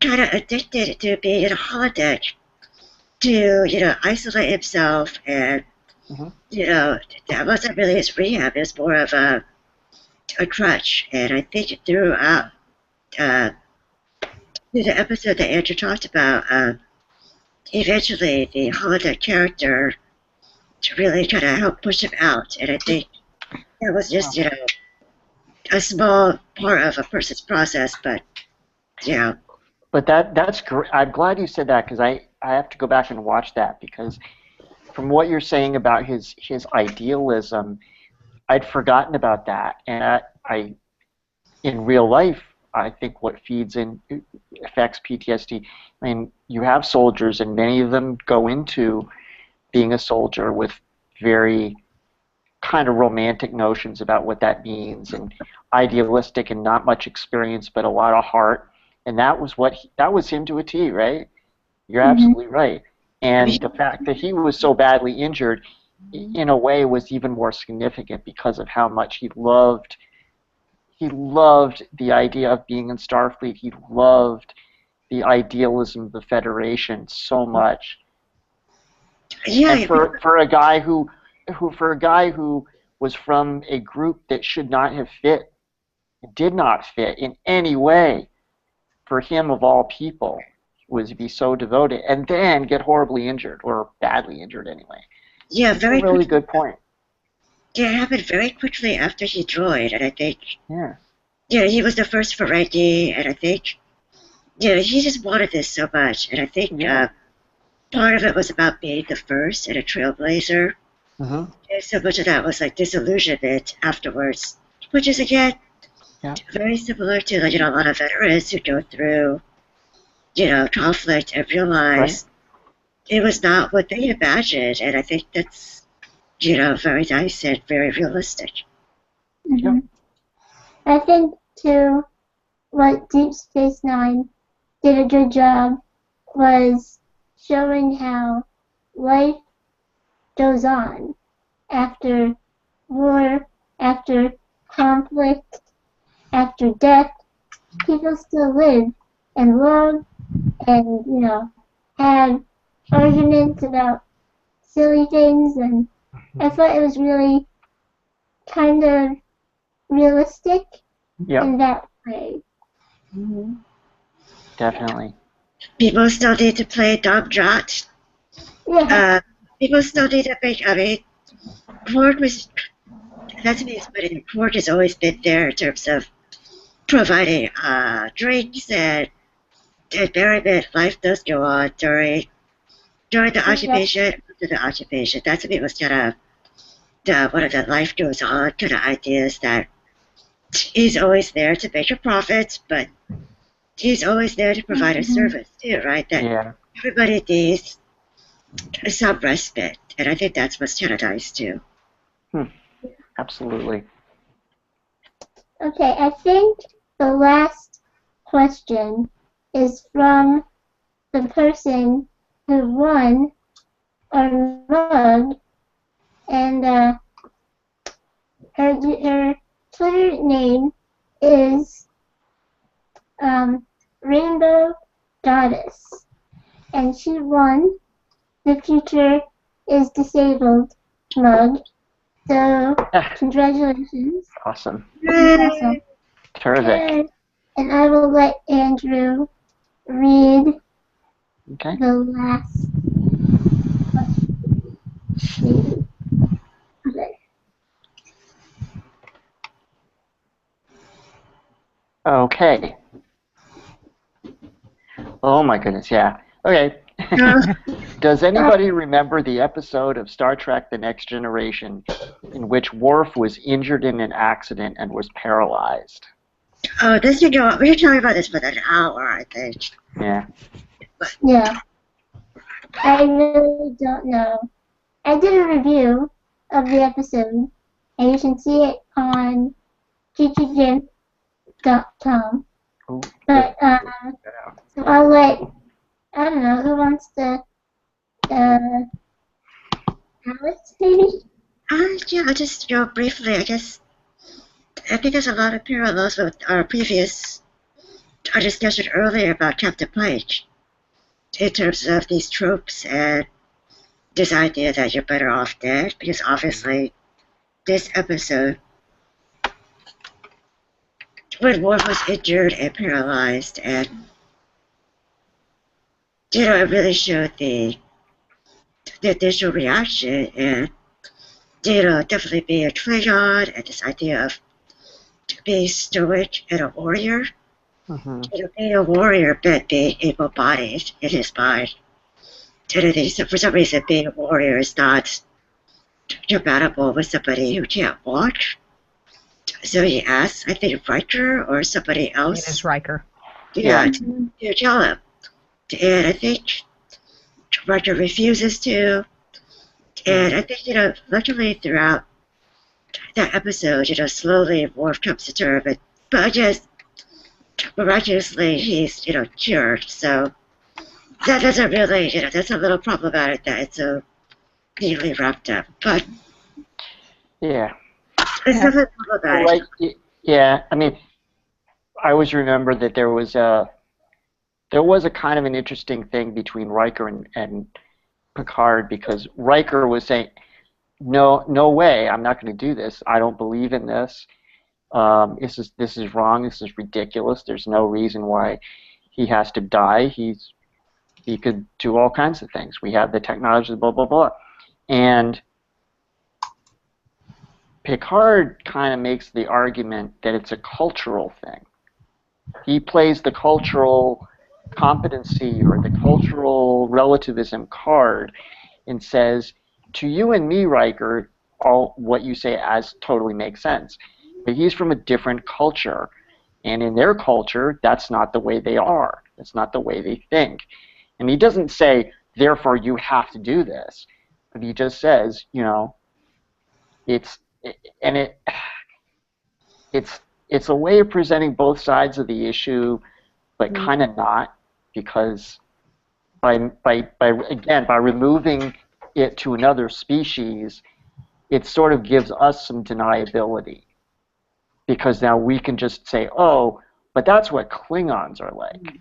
kind of addicted to being in a holodeck to, isolate himself. And, that wasn't really his rehab. It was more of a crutch. And I think throughout the episode that Andrew talked about, eventually the holodeck character really kind of helped push him out. And I think that was just, a small part of a person's process, but, But that's great. I'm glad you said that because I have to go back and watch that because from what you're saying about his idealism, I'd forgotten about that. And I in real life, I think what feeds in affects PTSD. I mean, you have soldiers, and many of them go into being a soldier with very kind of romantic notions about what that means, and idealistic, and not much experience, but a lot of heart. And that was him to a T, right? You're absolutely right. And the fact that he was so badly injured, in a way, was even more significant because of how much he loved the idea of being in Starfleet. He loved the idealism of the Federation so much. Yeah. And for a guy who was from a group that should not have fit, did not fit in any way, for him of all people, was to be so devoted and then get horribly injured, or badly injured anyway. Yeah, That's a really good point. Yeah, it happened very quickly after he joined, and I think, Yeah, he was the first Ferengi, and I think, he just wanted this so much, and I think part of it was about being the first and a trailblazer. And so much of that was like disillusionment afterwards, which is again very similar to a lot of veterans who go through conflict and realize it was not what they imagined, and I think that's very nice and very realistic. Mm-hmm. I think too, what Deep Space Nine did a good job was showing how life goes on after war, after conflict, after death. People still live and love and, have arguments about silly things, and I thought it was really kind of realistic in that way. Definitely. People still need to play dumb jot. Yeah. People still need to think. I mean, Quark was. That's me explaining. Quark has always been there in terms of providing drinks and merriment. Life does go on during the occupation, after the occupation. That to me was kind of one of the life goes on kind of ideas, that he's always there to make a profit, but he's always there to provide a service too, right? That everybody needs some respite, and I think that's what's kind of nice too. Absolutely. Okay, I think the last question is from the person who won our mug, and her Twitter name is Rainbow Goddess, and she won the Future is Disabled mug. So congratulations. Awesome. Awesome. Terrific. And I will let Andrew read the last question. Okay. Oh my goodness, yeah. Okay. Does anybody remember the episode of Star Trek The Next Generation in which Worf was injured in an accident and was paralyzed? Oh, this could go. We could talk about this for an hour, I think. Yeah. Yeah. I really don't know. I did a review of the episode, and you can see it on teachingin.com. Ooh, But yeah. so I'll let, I don't know, who wants to, Alex maybe? Yeah, I'll just, briefly, I guess, I think there's a lot of parallels with our previous our discussion earlier about Captain Pike in terms of these tropes and this idea that you're better off dead, because obviously this episode, when Worf was injured and paralyzed, and it really showed the initial reaction, and definitely being a Klingon, and this idea of being stoic and a warrior. Being a warrior meant being able-bodied in his mind. And so for some reason, being a warrior is not compatible with somebody who can't walk. So he asks, I think Riker or somebody else. It is Riker. Yeah, to tell him. And I think Riker refuses to. And I think, luckily throughout that episode, slowly Worf comes to terms. But just miraculously, he's, cured. So that doesn't really, that's a little problematic that it's so neatly wrapped up. But Yeah. it's nothing problematic. Right. Yeah. I mean, I always remember that there was a kind of an interesting thing between Riker and Picard, because Riker was saying, no way, I'm not going to do this. I don't believe in this. This is wrong. This is ridiculous. There's no reason why he has to die. He could do all kinds of things. We have the technology, blah blah blah, and Picard kind of makes the argument that it's a cultural thing. He plays the cultural competency or the cultural relativism card and says, to you and me, Riker, all what you say as totally makes sense. But he's from a different culture, and in their culture, that's not the way they are. That's not the way they think. And he doesn't say, therefore you have to do this. But he just says, it's a way of presenting both sides of the issue, but kind of not, because by removing it to another species, it sort of gives us some deniability, because now we can just say, oh, but that's what Klingons are like.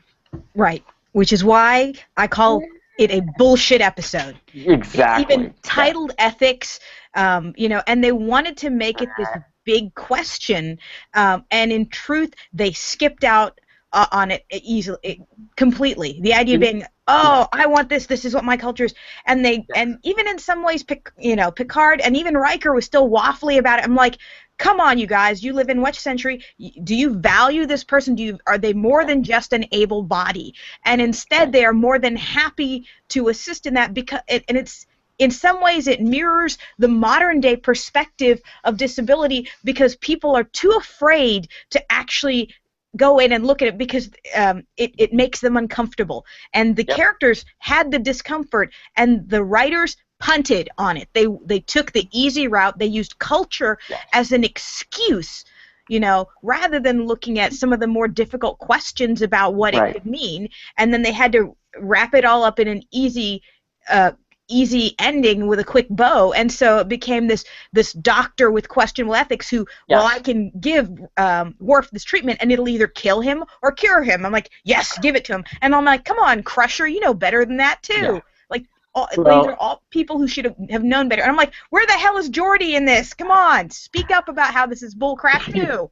Right, which is why I call it a bullshit episode. Exactly. It's even titled ethics, and they wanted to make it this big question, and in truth, they skipped out on it easily, completely. The idea being, oh, I want this. This is what my culture is, and and even in some ways, Picard and even Riker was still waffly about it. I'm like, come on, you guys, you live in which century? Do you value this person? Are they more than just an able body? And instead, they are more than happy to assist in that, because it's. In some ways, it mirrors the modern-day perspective of disability, because people are too afraid to actually go in and look at it, because it makes them uncomfortable. And the characters had the discomfort, and the writers punted on it. They took the easy route. They used culture as an excuse, rather than looking at some of the more difficult questions about what it could mean. And then they had to wrap it all up in an easy ending with a quick bow, and so it became this doctor with questionable ethics who, well, I can give Worf this treatment and it'll either kill him or cure him. I'm like, yes, give it to him. And I'm like, come on, Crusher, you know better than that too. Yeah. Like, these are all people who should have known better. And I'm like, where the hell is Geordi in this? Come on, speak up about how this is bullcrap too.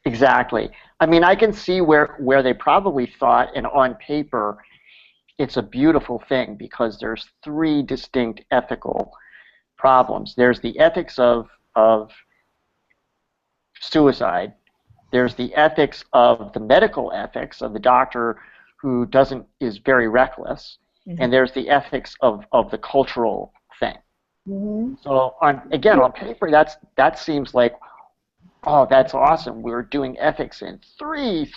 Exactly. I mean, I can see where they probably thought, and on paper, it's a beautiful thing, because there's three distinct ethical problems. There's the ethics of suicide. There's the ethics of the medical ethics of the doctor who is very reckless. Mm-hmm. And there's the ethics of the cultural thing. Mm-hmm. So on paper, that seems like, oh, that's awesome. We're doing ethics in three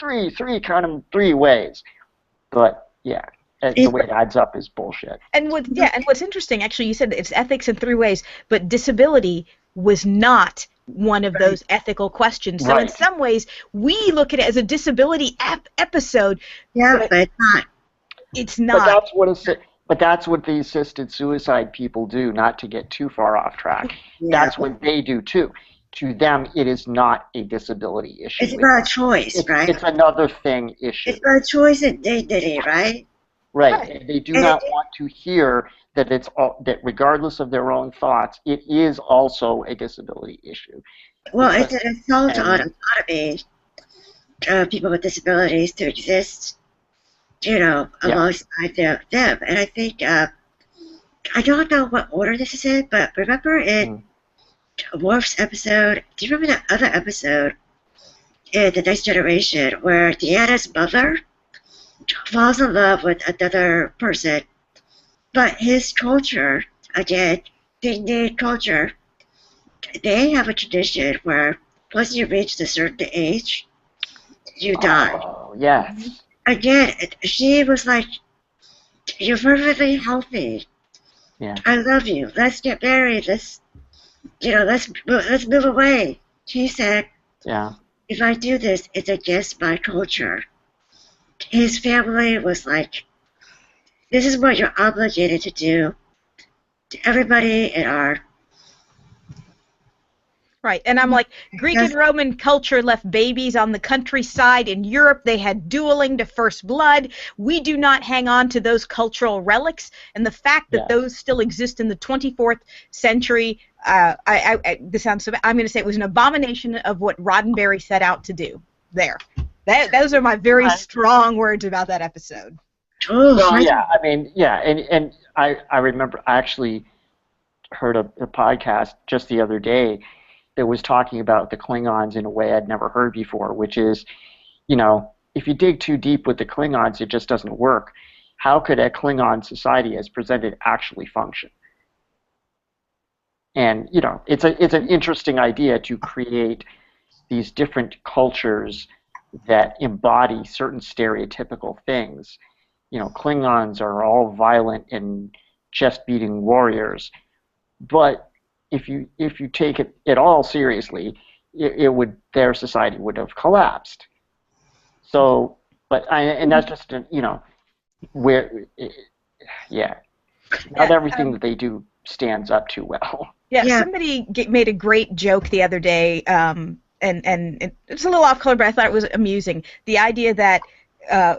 ways. But yeah. The way it adds up is bullshit. And what's interesting, actually, you said it's ethics in three ways, but disability was not one of those ethical questions. So in Right. some ways, we look at it as a disability episode. Yeah, but it's not. It's But not. that's what the assisted suicide people do, not to get too far off track. Yeah. That's what they do too. To them, it is not a disability issue. It's about a choice, right? It's another thing issue. It's about choice and dignity, right? Right. They do not want to hear that that regardless of their own thoughts, it is also a disability issue. Well, Because- it's an assault on autonomy of people with disabilities to exist, alongside them. And I think, I don't know what order this is in, but remember in Worf's episode, do you remember that other episode in The Next Generation where Deanna's mother falls in love with another person, but his culture, again, the Indian culture, they have a tradition where once you reach a certain age, you die. Oh, yes. Again, she was like, "You're perfectly healthy. Yeah. I love you. Let's get married. Let's move away." He said, Yeah. "If I do this, it's against my culture." His family was like, "This is what you're obligated to do to everybody in our." Right, and I'm like, Greek and Roman culture left babies on the countryside. In Europe, they had dueling to first blood. We do not hang on to those cultural relics, and the fact that those still exist in the 24th century, this sounds so bad, I'm going to say it was an abomination of what Roddenberry set out to do. There. Those are my very strong words about that episode. Well, yeah, I mean, yeah, and I remember I actually heard a podcast just the other day that was talking about the Klingons in a way I'd never heard before, which is, if you dig too deep with the Klingons, it just doesn't work. How could a Klingon society as presented actually function? And, it's an interesting idea to create these different cultures that embody certain stereotypical things. Klingons are all violent and chest-beating warriors, but if you take it at all seriously, their society would have collapsed. So, and that's just not everything that they do stands up too well. Yeah. Somebody made a great joke the other day, and it's a little off color, but I thought it was amusing. The idea that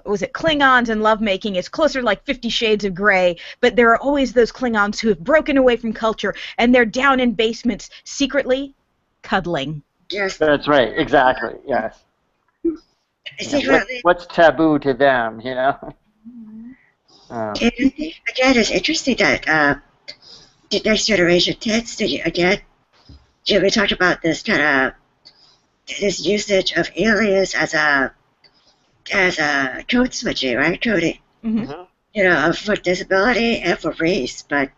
was it Klingons and lovemaking is closer to like 50 Shades of Grey, but there are always those Klingons who have broken away from culture and they're down in basements secretly cuddling. Yes. That's right, exactly, yes. What's taboo to them, And I think, again, it's interesting that the Next Generation tends to, again, we talked about this kind of, this usage of aliens as a code switching, right? Coding. Mm-hmm. For disability and for race. But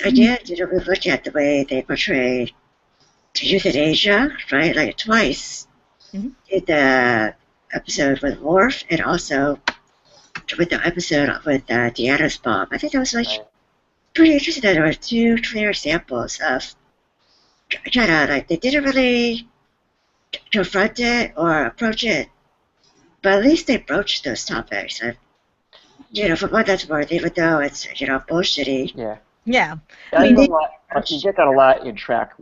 again, we look at the way they portray euthanasia, right? Like twice in the episode with Worf and also with the episode with Deanna's mom. I think that was pretty interesting that there were two clear examples of kind of they didn't really confront it or approach it, but at least they broached those topics. And, for what that's worth, even though it's, bullshitty. Yeah. Yeah. You get that a lot in Trek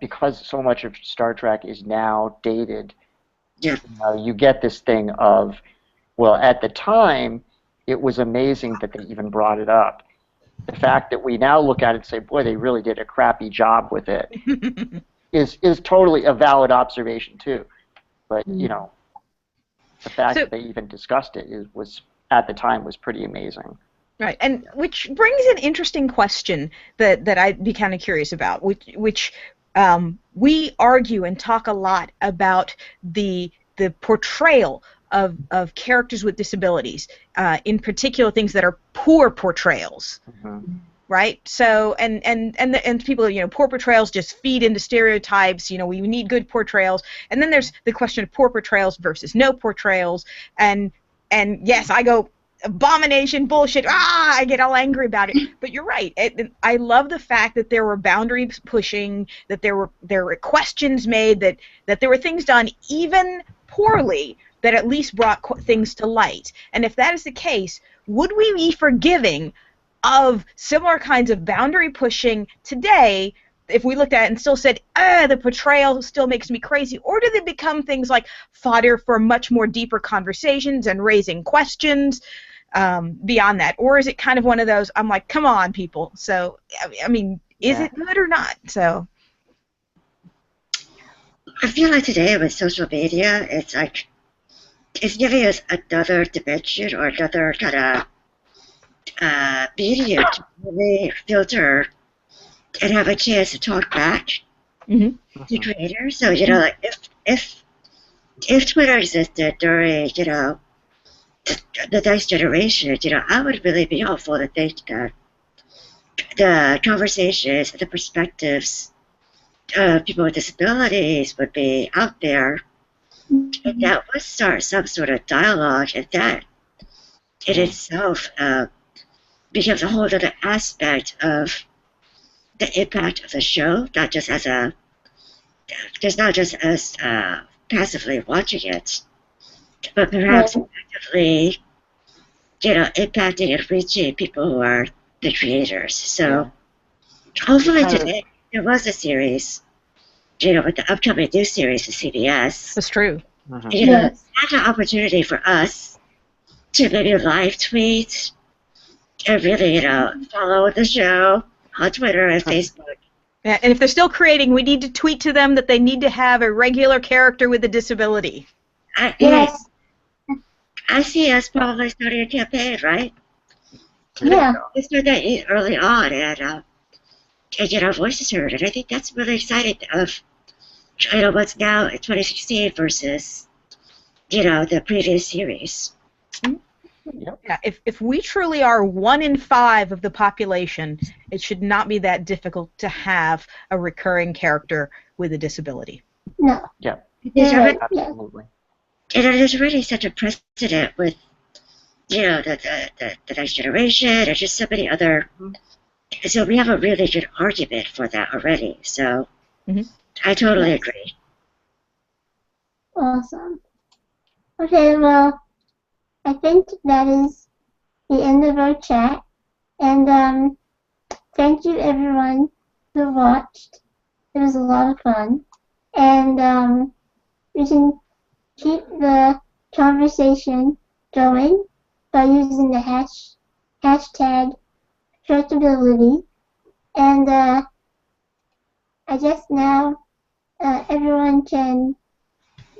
because so much of Star Trek is now dated. Yeah. You get this thing of, well, at the time, it was amazing that they even brought it up. The fact that we now look at it and say, boy, they really did a crappy job with it, is totally a valid observation too. But the fact that they even discussed it was at the time was pretty amazing. Right, and which brings an interesting question that I'd be kind of curious about, which we argue and talk a lot about the portrayal of characters with disabilities, in particular things that are poor portrayals. Mm-hmm. Right, so and people, poor portrayals just feed into stereotypes. We need good portrayals, and then there's the question of poor portrayals versus no portrayals. And yes, I go abomination, bullshit, I get all angry about it. But you're right. I love the fact that there were boundaries pushing, that there were questions made, that there were things done, even poorly, that at least brought things to light. And if that is the case, would we be forgiving of similar kinds of boundary pushing today if we looked at it and still said, the portrayal still makes me crazy? Or do they become things like fodder for much more deeper conversations and raising questions beyond that? Or is it kind of one of those, I'm like, come on, people. So, I mean, is it good or not? So I feel like today with social media, it's like it's giving us another dimension or another kind of medium to really filter and have a chance to talk back to creators. So, you know, like if Twitter existed during, you know, the next generation, you know, I would really be hopeful to think that the conversations, the perspectives of people with disabilities would be out there, and that would start some sort of dialogue, and that in itself becomes a whole other aspect of the impact of the show, not just as passively watching it, but perhaps actively, you know, impacting and reaching people who are the creators. So hopefully today there was a series, you know, with the upcoming new series for CBS. that's true. You know, that's an opportunity for us to maybe live tweet and really, you know, follow the show on Twitter and Facebook. Yeah, and if they're still creating, we need to tweet to them that they need to have a regular character with a disability. Yes. I see us probably starting a campaign, right? Yeah. We started that early on and get our voices heard, and I think that's really exciting of, you know, what's now in 2016 versus, you know, the previous series. Yep. Yeah, if we truly are 1 in 5 of the population, it should not be that difficult to have a recurring character with a disability. No. Yeah. Yeah. Absolutely. And there's already such a precedent with, you know, the next generation and just so many other. So we have a really good argument for that already. So I totally agree. Awesome. Okay, well, I think that is the end of our chat. And thank you everyone who watched. It was a lot of fun. And we can keep the conversation going by using the hashtag searchability. And I guess now everyone can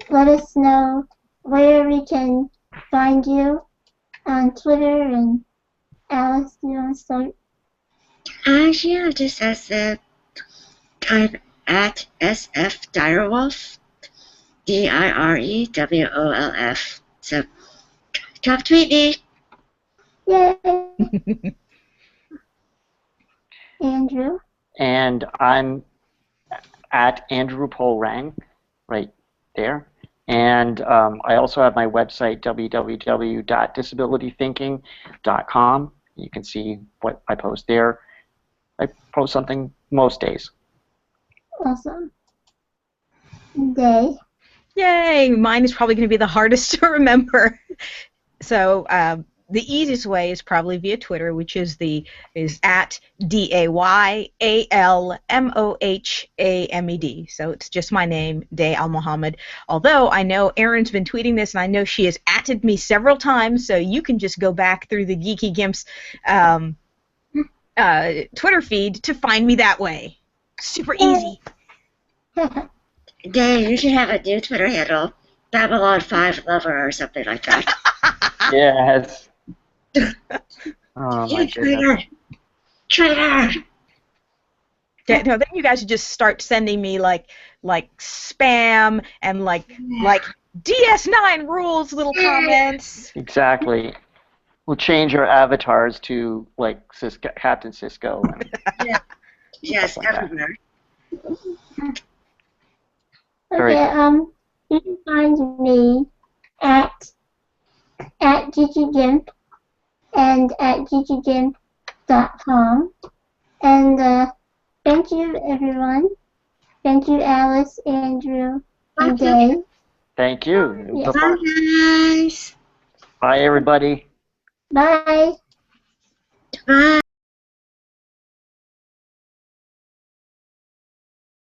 let us know where we can find you on Twitter. And Alice, do you want to start? Yeah, just as I'm at SF Direwolf, DIREWOLF. So come tweet me. Yay! Andrew? And I'm at Andrew Polrang, right there. And I also have my website, www.disabilitythinking.com. You can see what I post there. I post something most days. Awesome. Day. Yay! Mine is probably going to be the hardest to remember. So the easiest way is probably via Twitter, which is at DAYALMOHAMED. So it's just my name, Day Al Mohammed. Although I know Erin's been tweeting this, and I know she has atted me several times, so you can just go back through the Geeky Gimps Twitter feed to find me that way. Super easy. Day, you should have a new Twitter handle, Babylon 5 Lover or something like that. Yes. Oh my goodness. Traitor! Yeah, no, then you guys should just start sending me like spam and like DS9 rules little comments. Exactly. We'll change our avatars to like Captain Cisco. And Yes, like everywhere. Very Okay, you can find me at GeekyGimp and at gggame.com. And thank you, everyone. Thank you, Alice, Andrew, and Dave. Thank you. Yeah. Bye, guys. Bye, everybody. Bye. Bye.